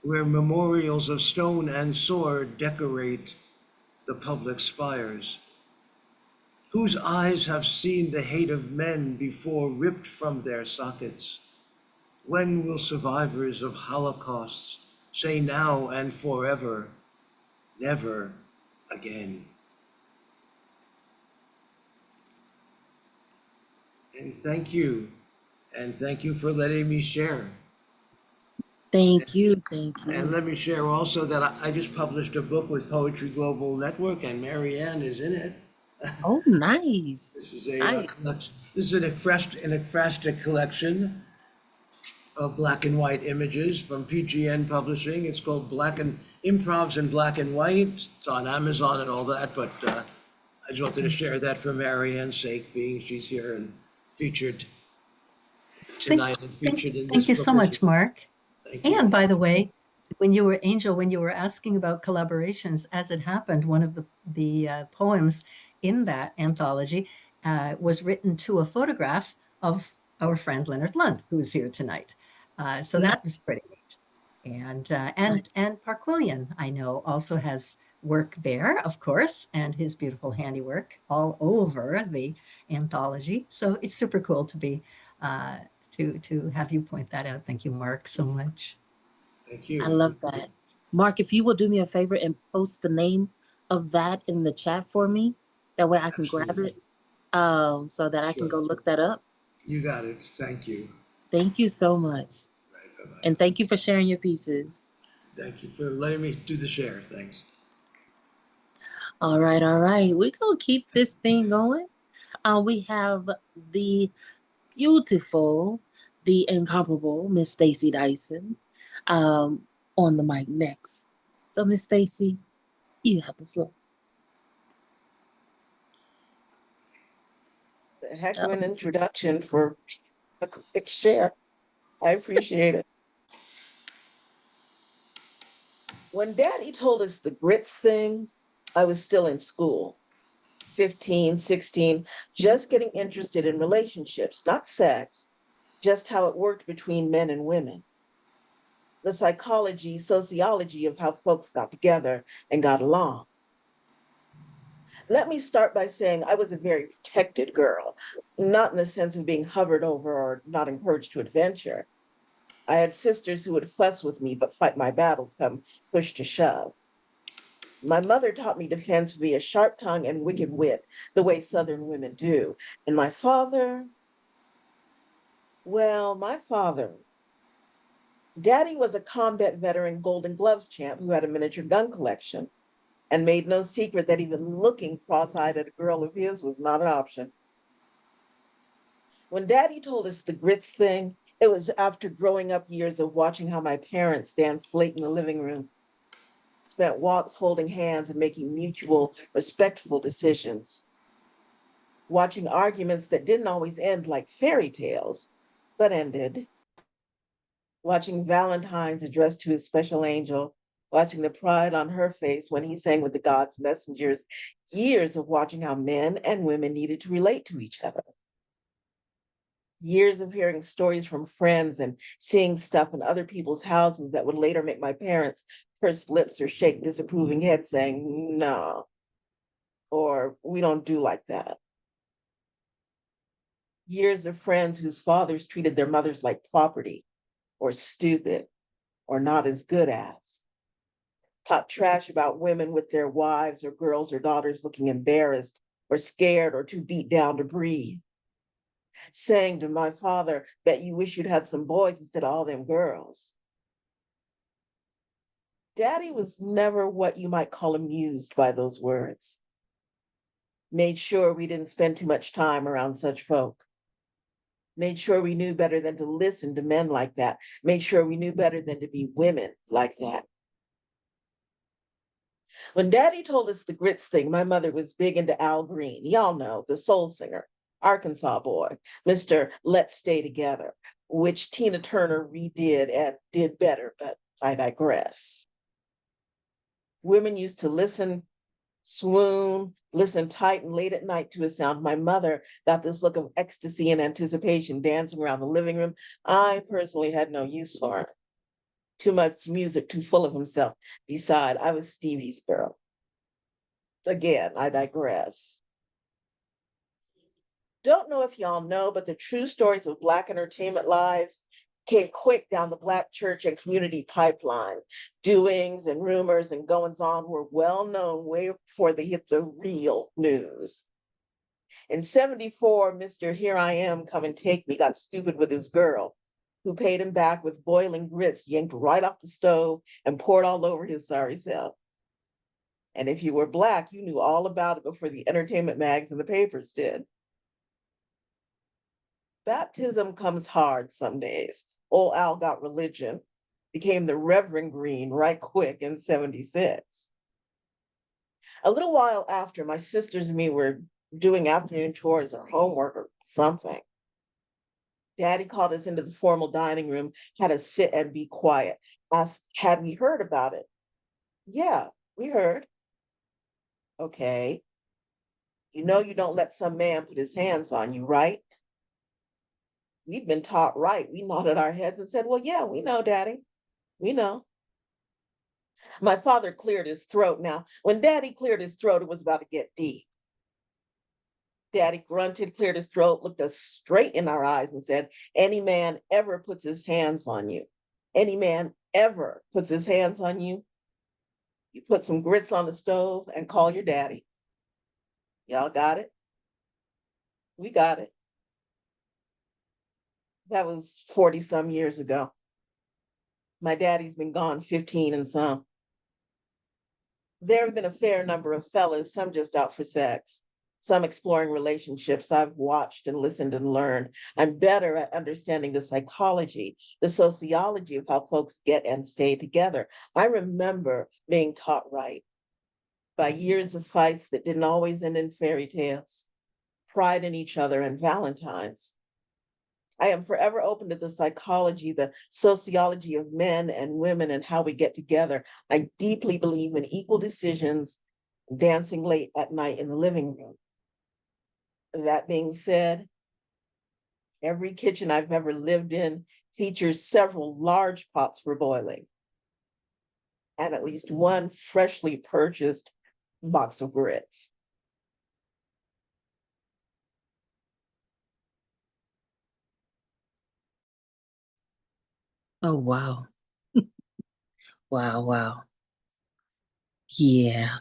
Speaker 3: where memorials of stone and sword decorate the public spires? Whose eyes have seen the hate of men before ripped from their sockets? When will survivors of holocausts say now and forever, never again? And thank you. And thank you for letting me share.
Speaker 1: Thank you. Thank
Speaker 3: And
Speaker 1: you.
Speaker 3: let me share also that I just published a book with Poetry Global Network, and Marianne is in it.
Speaker 1: Oh, nice.
Speaker 3: This is a
Speaker 1: Nice.
Speaker 3: collection. This is an ekphrastic collection of black and white images from PGN Publishing. It's called Black and Improvs in Black and White. It's on Amazon and all that, but I just wanted to share that for Marianne's sake, being she's here and featured tonight and featured in this
Speaker 7: Thank you
Speaker 3: book
Speaker 7: so
Speaker 3: review.
Speaker 7: much, Mark.
Speaker 3: Thank
Speaker 7: And
Speaker 3: you.
Speaker 7: by the way, when you were Angel, when you were asking about collaborations, as it happened, one of the poems in that anthology was written to a photograph of our friend Leonard Lund, who is here tonight. So that was pretty neat. And Parquillian, I know, also has work there, of course, and his beautiful handiwork all over the anthology. So it's super cool to be to have you point that out. Thank you, Mark, so much.
Speaker 3: Thank
Speaker 1: I
Speaker 3: you.
Speaker 1: love that. Mark, if you will do me a favor and post the name of that in the chat for me, that way I can grab
Speaker 3: Absolutely.
Speaker 1: it, so that I can
Speaker 3: Sure.
Speaker 1: go look that up.
Speaker 3: You got it. Thank you.
Speaker 1: Thank you so much.
Speaker 3: Right, bye-bye.
Speaker 1: And thank you for sharing your pieces.
Speaker 3: Thank you for letting me do the share. Thanks.
Speaker 1: All right, all right. We're going to keep this thing going. We have the beautiful, the incomparable Miss Stacy Dyson on the mic next. So, Miss Stacy, you have the floor.
Speaker 2: The heck of an introduction for a quick share. I appreciate it. When Daddy told us the grits thing, I was still in school, 15, 16, just getting interested in relationships, not sex, just how it worked between men and women. The psychology, sociology of how folks got together and got along. Let me start by saying I was a very protected girl, not in the sense of being hovered over or not encouraged to adventure. I had sisters who would fuss with me but fight my battles come push to shove. My mother taught me defense via sharp tongue and wicked wit, the way Southern women do. And my father, well, my father, Daddy was a combat veteran Golden Gloves champ who had a miniature gun collection and made no secret that even looking cross-eyed at a girl of his was not an option. When Daddy told us the grits thing, it was after growing up years of watching how my parents danced late in the living room, spent walks holding hands and making mutual, respectful decisions, watching arguments that didn't always end like fairy tales, but ended, watching Valentine's addressed to his special angel, watching the pride on her face when he sang with the God's messengers, years of watching how men and women needed to relate to each other. Years of hearing stories from friends and seeing stuff in other people's houses that would later make my parents purse lips or shake disapproving heads saying, no, or we don't do like that. Years of friends whose fathers treated their mothers like property or stupid or not as good as. Talk trash about women with their wives or girls or daughters looking embarrassed or scared or too beat down to breathe. Saying to my father, bet you wish you'd had some boys instead of all them girls. Daddy was never what you might call amused by those words. Made sure we didn't spend too much time around such folk. Made sure we knew better than to listen to men like that. Made sure we knew better than to be women like that. When Daddy told us the grits thing, my mother was big into Al Green. Y'all know, the soul singer, Arkansas boy, Mr. Let's Stay Together, which Tina Turner redid and did better, but I digress. Women used to listen, swoon, listen tight and late at night to a sound. My mother got this look of ecstasy and anticipation dancing around the living room. I personally had no use for it. Too much music, too full of himself. Beside, I was Stevie's girl. Again, I digress. Don't know if y'all know, but the true stories of Black entertainment lives came quick down the Black church and community pipeline. Doings and rumors and goings on were well known way before they hit the real news. In 74, Mr. Here I Am, Come and Take Me got stupid with his girl, who paid him back with boiling grits yanked right off the stove and poured all over his sorry self. And if you were Black, you knew all about it before the entertainment mags and the papers did. Baptism comes hard some days. Old Al got religion, became the Reverend Green right quick in 76. A little while after, my sisters and me were doing afternoon chores or homework or something. Daddy called us into the formal dining room, had us sit and be quiet. Asked, had we heard about it? Yeah, we heard. Okay. You know you don't let some man put his hands on you, right? We'd been taught right. We nodded our heads and said, well, yeah, we know, Daddy. We know. My father cleared his throat. Now, when Daddy cleared his throat, it was about to get deep. Daddy grunted, cleared his throat, looked us straight in our eyes and said, any man ever puts his hands on you, any man ever puts his hands on you, you put some grits on the stove and call your daddy. Y'all got it? We got it. That was 40 some years ago. My daddy's been gone 15 and some. There have been a fair number of fellas, some just out for sex, some exploring relationships I've watched and listened and learned. I'm better at understanding the psychology, the sociology of how folks get and stay together. I remember being taught right by years of fights that didn't always end in fairy tales, pride in each other, and Valentines. I am forever open to the psychology, the sociology of men and women and how we get together. I deeply believe in equal decisions, dancing late at night in the living room. That being said, every kitchen I've ever lived in features several large pots for boiling and at least one freshly purchased box of grits.
Speaker 1: Oh, wow. Wow, wow. Yeah.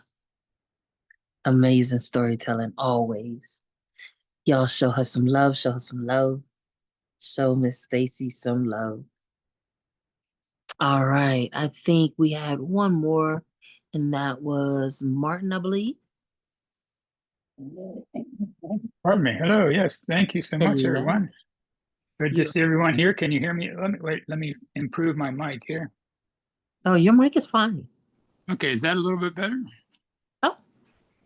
Speaker 1: Amazing storytelling always. Y'all show her some love, show her some love. Show Miss Stacy some love. All right. I think we had one more, and that was Martin, I believe.
Speaker 8: Pardon me. Hello. Yes. Thank you so much,
Speaker 1: Hello.
Speaker 8: everyone. Good to
Speaker 1: You.
Speaker 8: see everyone here. Can you hear me? Let me improve my mic here.
Speaker 1: Oh, your mic is fine.
Speaker 8: Okay. Is that a little bit better?
Speaker 1: Oh,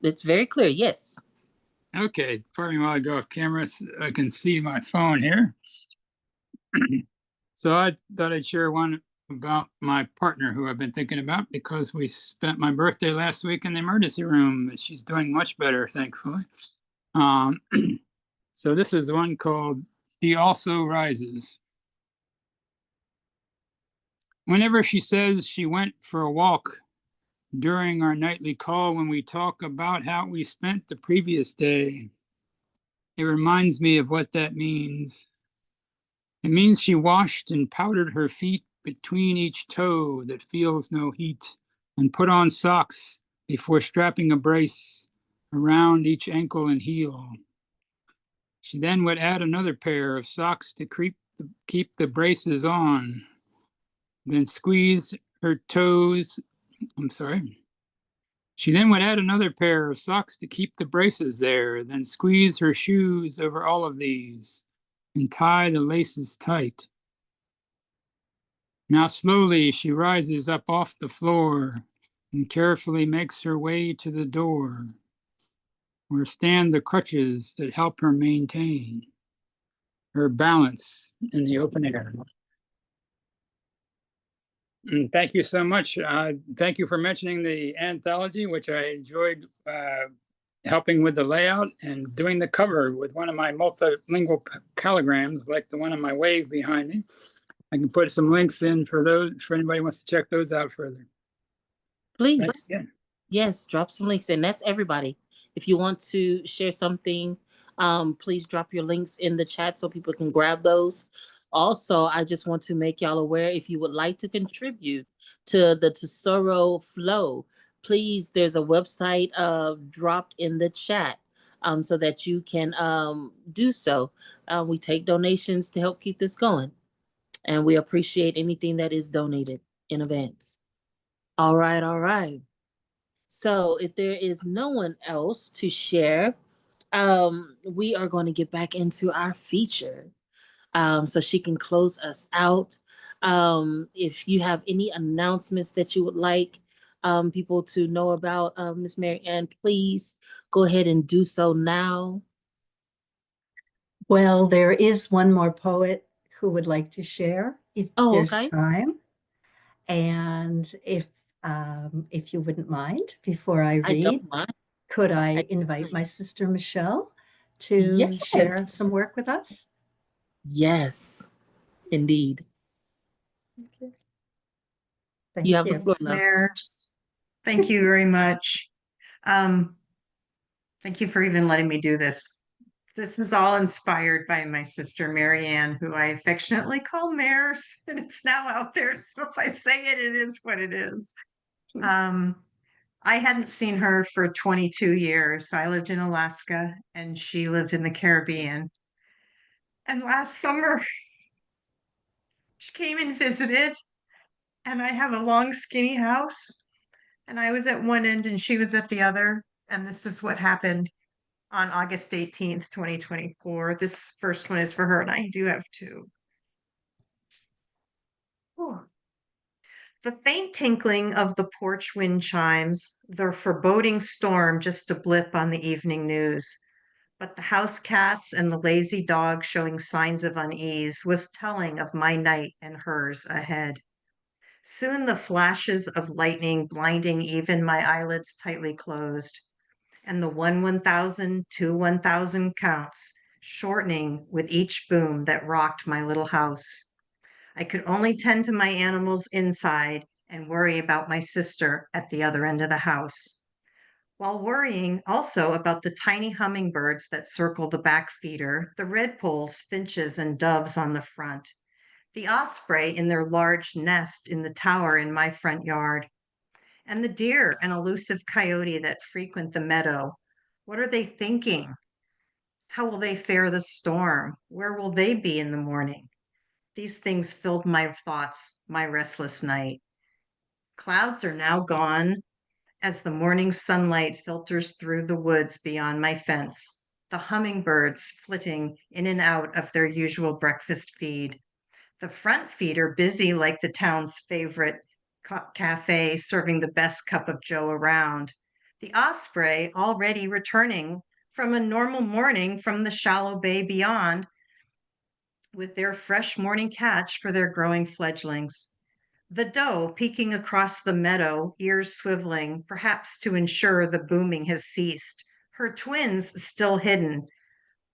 Speaker 1: it's very clear. Yes.
Speaker 8: Okay. Pardon me while I go off camera. I can see my phone here. So I thought I'd share one about my partner who I've been thinking about because we spent my birthday last week in the emergency room. She's doing much better, thankfully. Um, so this is one called She Also Rises. Whenever she says she went for a walk during our nightly call when we talk about how we spent the previous day, it reminds me of what that means. It means she washed and powdered her feet between each toe that feels no heat and put on socks before strapping a brace around each ankle and heel. She then would add another pair of socks to keep the braces on, then squeeze her toes. She then would add another pair of socks to keep the braces there, then squeeze her shoes over all of these and tie the laces tight. Now slowly she rises up off the floor and carefully makes her way to the door, where stand the crutches that help her maintain her balance in the open air. And thank you so much. Thank you for mentioning the anthology, which I enjoyed helping with the layout and doing the cover with one of my multilingual calligrams, like the one on my wave behind me. I can put some links in for those, for anybody who wants to check those out further.
Speaker 1: Please.
Speaker 8: Yeah.
Speaker 1: Yes, drop some links in. That's everybody. If you want to share something, please drop your links in the chat so people can grab those. Also, I just want to make y'all aware if you would like to contribute to the Tesoro Flow, please, there's a website dropped in the chat. so that you can do so. We take donations to help keep this going, and we appreciate anything that is donated in advance. All right, all right. So if there is no one else to share, we are going to get back into our feature, so she can close us out. If you have any announcements that you would like people to know about, Miss Marianne, please go ahead and do so now.
Speaker 7: Well, there is one more poet who would like to share if
Speaker 1: Oh,
Speaker 7: there's
Speaker 1: okay.
Speaker 7: time. And if you wouldn't mind, before I
Speaker 1: I
Speaker 7: read,
Speaker 1: don't mind.
Speaker 7: could
Speaker 1: I
Speaker 7: I
Speaker 1: don't
Speaker 7: invite
Speaker 1: mind.
Speaker 7: my sister Michelle to share
Speaker 1: Yes.
Speaker 7: some work with us?
Speaker 1: Yes, indeed.
Speaker 7: Okay.
Speaker 1: You
Speaker 7: Thank
Speaker 1: have the
Speaker 7: you.
Speaker 1: floor, love.
Speaker 10: Listeners, thank you very much. Um, Thank you for even letting me do this. This is all inspired by my sister Marianne, who I affectionately call Mares, and it's now out there. So if I say it, it is what it is. Um, I hadn't seen her for 22 years. I lived in Alaska and she lived in the Caribbean. And last summer, she came and visited, and I have a long, skinny house. And I was at one end and she was at the other. And this is what happened on August 18th, 2024. This first one is for her, and I do have two. Whew. The faint tinkling of the porch wind chimes, the foreboding storm just a blip on the evening news. But the house cats and the lazy dog showing signs of unease was telling of my night and hers ahead. Soon the flashes of lightning blinding even my eyelids tightly closed, and the 1,000 to 1,000 counts, shortening with each boom that rocked my little house. I could only tend to my animals inside and worry about my sister at the other end of the house, while worrying also about the tiny hummingbirds that circle the back feeder, the redpolls, finches, and doves on the front, the osprey in their large nest in the tower in my front yard, and the deer and elusive coyote that frequent the meadow. What are they thinking? How will they fare the storm? Where will they be in the morning? These things filled my thoughts, my restless night. Clouds are now gone as the morning sunlight filters through the woods beyond my fence, the hummingbirds flitting in and out of their usual breakfast feed. The front feeder busy like the town's favorite cafe, serving the best cup of joe around. The osprey already returning from a normal morning from the shallow bay beyond with their fresh morning catch for their growing fledglings. The doe peeking across the meadow, ears swiveling, perhaps to ensure the booming has ceased. Her twins still hidden,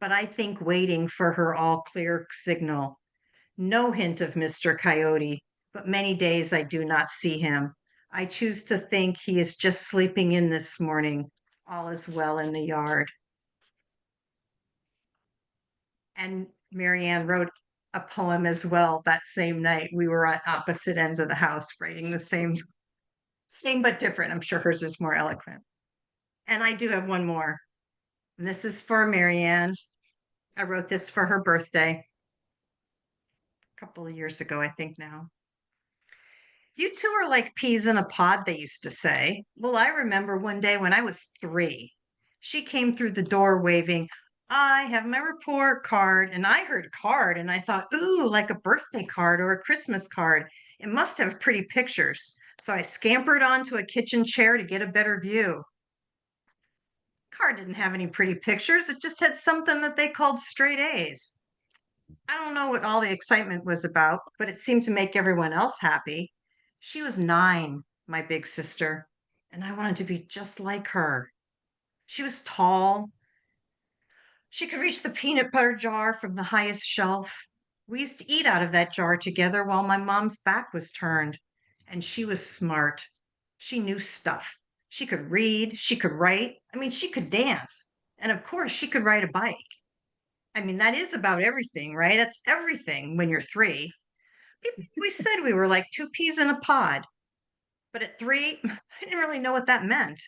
Speaker 10: but I think waiting for her all clear signal. No hint of Mr. Coyote, but many days I do not see him. I choose to think he is just sleeping in this morning. All is well in the yard. And Marianne wrote a poem as well that same night. We were at opposite ends of the house writing the same but different. I'm sure hers is more eloquent. And I do have one more. And this is for Marianne. I wrote this for her birthday a couple of years ago, I think now. You two are like peas in a pod, they used to say. Well, I remember one day when I was 3. She came through the door waving, I have my report card. And I heard card and I thought, ooh, like a birthday card or a Christmas card. It must have pretty pictures. So I scampered onto a kitchen chair to get a better view. Card didn't have any pretty pictures. It just had something that they called straight A's. I don't know what all the excitement was about, but it seemed to make everyone else happy. She was 9, my big sister, and I wanted to be just like her. She was tall. She could reach the peanut butter jar from the highest shelf. We used to eat out of that jar together while my mom's back was turned. And she was smart. She knew stuff. She could read, she could write. I mean, she could dance. And of course, she could ride a bike. I mean, that is about everything, right? That's everything when you're 3. We said we were like 2 peas in a pod, but at 3, I didn't really know what that meant.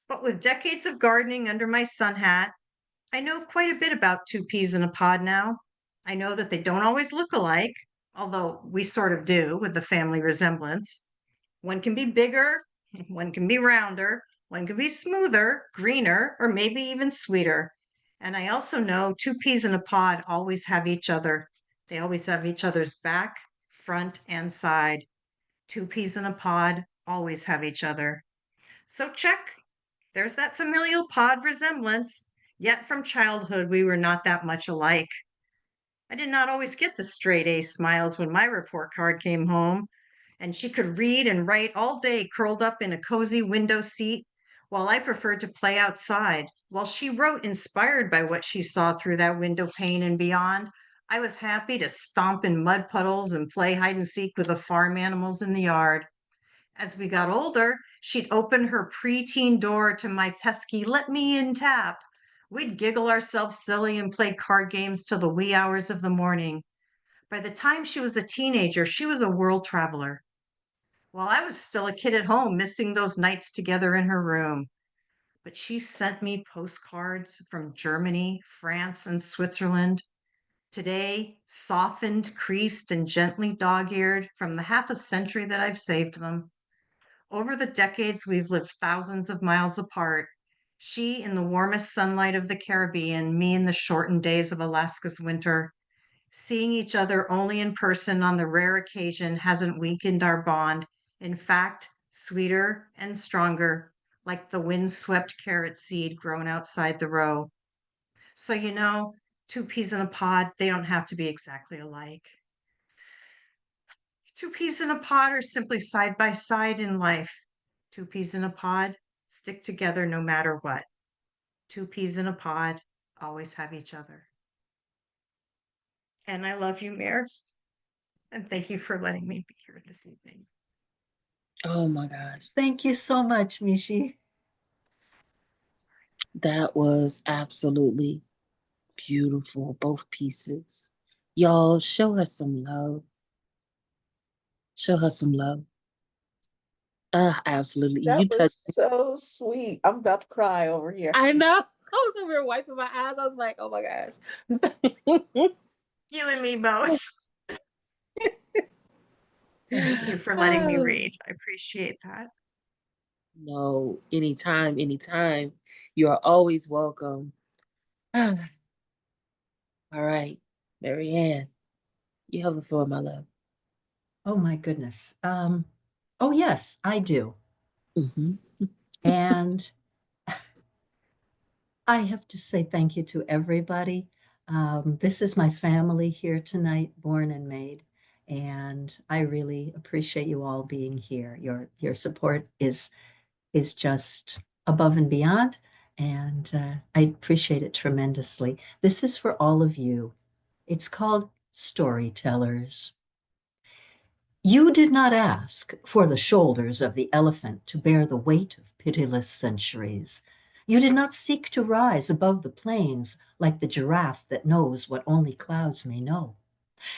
Speaker 10: But with decades of gardening under my sun hat, I know quite a bit about two peas in a pod now. I know that they don't always look alike, although we sort of do with the family resemblance. One can be bigger, one can be rounder, one can be smoother, greener, or maybe even sweeter. And I also know two peas in a pod always have each other. They always have each other's back, front, and side. Two peas in a pod always have each other. So check. There's that familial pod resemblance. Yet from childhood, we were not that much alike. I did not always get the straight A smiles when my report card came home, and she could read and write all day curled up in a cozy window seat, while I preferred to play outside. While she wrote inspired by what she saw through that window pane and beyond, I was happy to stomp in mud puddles and play hide and seek with the farm animals in the yard. As we got older, she'd open her preteen door to my pesky let me in tap. We'd giggle ourselves silly and play card games till the wee hours of the morning. By the time she was a teenager, she was a world traveler. While I was still a kid at home, missing those nights together in her room. But she sent me postcards from Germany, France, and Switzerland. Today, softened, creased, and gently dog eared from the half a century that I've saved them. Over the decades, we've lived thousands of miles apart. She in the warmest sunlight of the Caribbean, me in the shortened days of Alaska's winter. Seeing each other only in person on the rare occasion hasn't weakened our bond. In fact, sweeter and stronger, like the wind-swept carrot seed grown outside the row. So, two peas in a pod, they don't have to be exactly alike. Two peas in a pod are simply side by side in life. Two peas in a pod stick together no matter what. Two peas in a pod always have each other. And I love you, Mares. And thank you for letting me be here this evening.
Speaker 1: Oh my gosh.
Speaker 7: Thank you so much, Mishi.
Speaker 1: That was absolutely beautiful, both pieces. Y'all, show her some love. Show her some love. Absolutely. You
Speaker 2: That was
Speaker 1: touched.
Speaker 2: so sweet. I'm about to cry over here.
Speaker 1: I know. I was over here wiping my eyes. I was like, oh my gosh.
Speaker 10: You and me both. Thank you for letting me read. I appreciate that.
Speaker 1: No, anytime, anytime. You are always welcome. All right, Marianne, you have the floor, my love.
Speaker 7: Oh my goodness. Oh yes, I do.
Speaker 1: Mm-hmm.
Speaker 7: And I have to say thank you to everybody. This is my family here tonight, born and made, and I really appreciate you all being here. Your support is just above and beyond, and I appreciate it tremendously. This is for all of you. It's called Storytellers. You did not ask for the shoulders of the elephant to bear the weight of pitiless centuries. You did not seek to rise above the plains like the giraffe that knows what only clouds may know.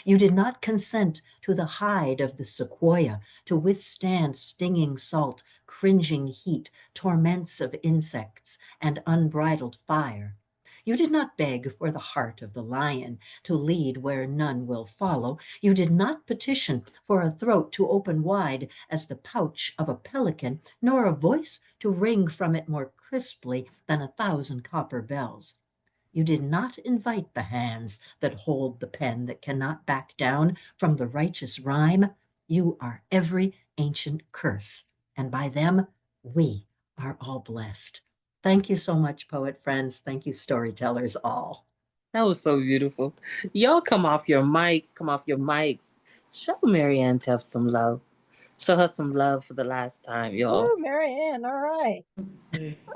Speaker 7: You did not consent to the hide of the sequoia to withstand stinging salt, cringing heat, torments of insects, and unbridled fire. You did not beg for the heart of the lion to lead where none will follow. You did not petition for a throat to open wide as the pouch of a pelican, nor a voice to ring from it more crisply than 1,000 copper bells. You did not invite the hands that hold the pen that cannot back down from the righteous rhyme. You are every ancient curse, and by them we are all blessed. Thank you so much, poet friends. Thank you, storytellers all.
Speaker 1: That was so beautiful. Y'all come off your mics, come off your mics. Show Marianne Tefft some love. Show her some love for the last time, y'all.
Speaker 4: Woo, Marianne. All right.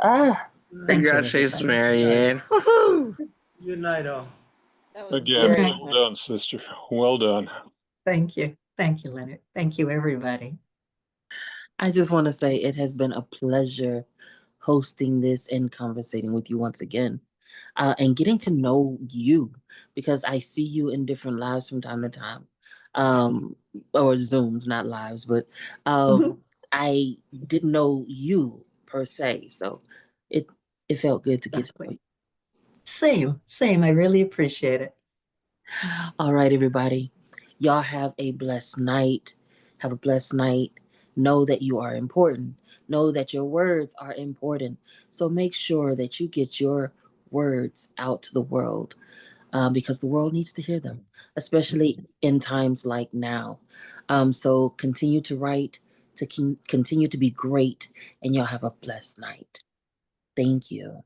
Speaker 1: Ah,
Speaker 7: Thank you,
Speaker 11: Congratulations,
Speaker 7: everybody.
Speaker 11: Marianne. Woohoo!
Speaker 3: Good night, all.
Speaker 2: That was
Speaker 5: Again,
Speaker 2: very
Speaker 7: night.
Speaker 5: well
Speaker 2: nice.
Speaker 5: done, sister. Well done.
Speaker 7: Thank you. Thank you, Leonard. Thank you, everybody.
Speaker 1: I just want to say it has been a pleasure hosting this and conversating with you once again. And getting to know you because I see you in different lives from time to time. Or Zooms, not lives, but I didn't know you per se. So it it felt good to get to know you.
Speaker 7: Same. I really appreciate it.
Speaker 1: All right, everybody. Y'all have a blessed night. Have a blessed night. Know that you are important. Know that your words are important. So make sure that you get your words out to the world, because the world needs to hear them, especially in times like now. So continue to write, to continue to be great, and y'all have a blessed night. Thank you.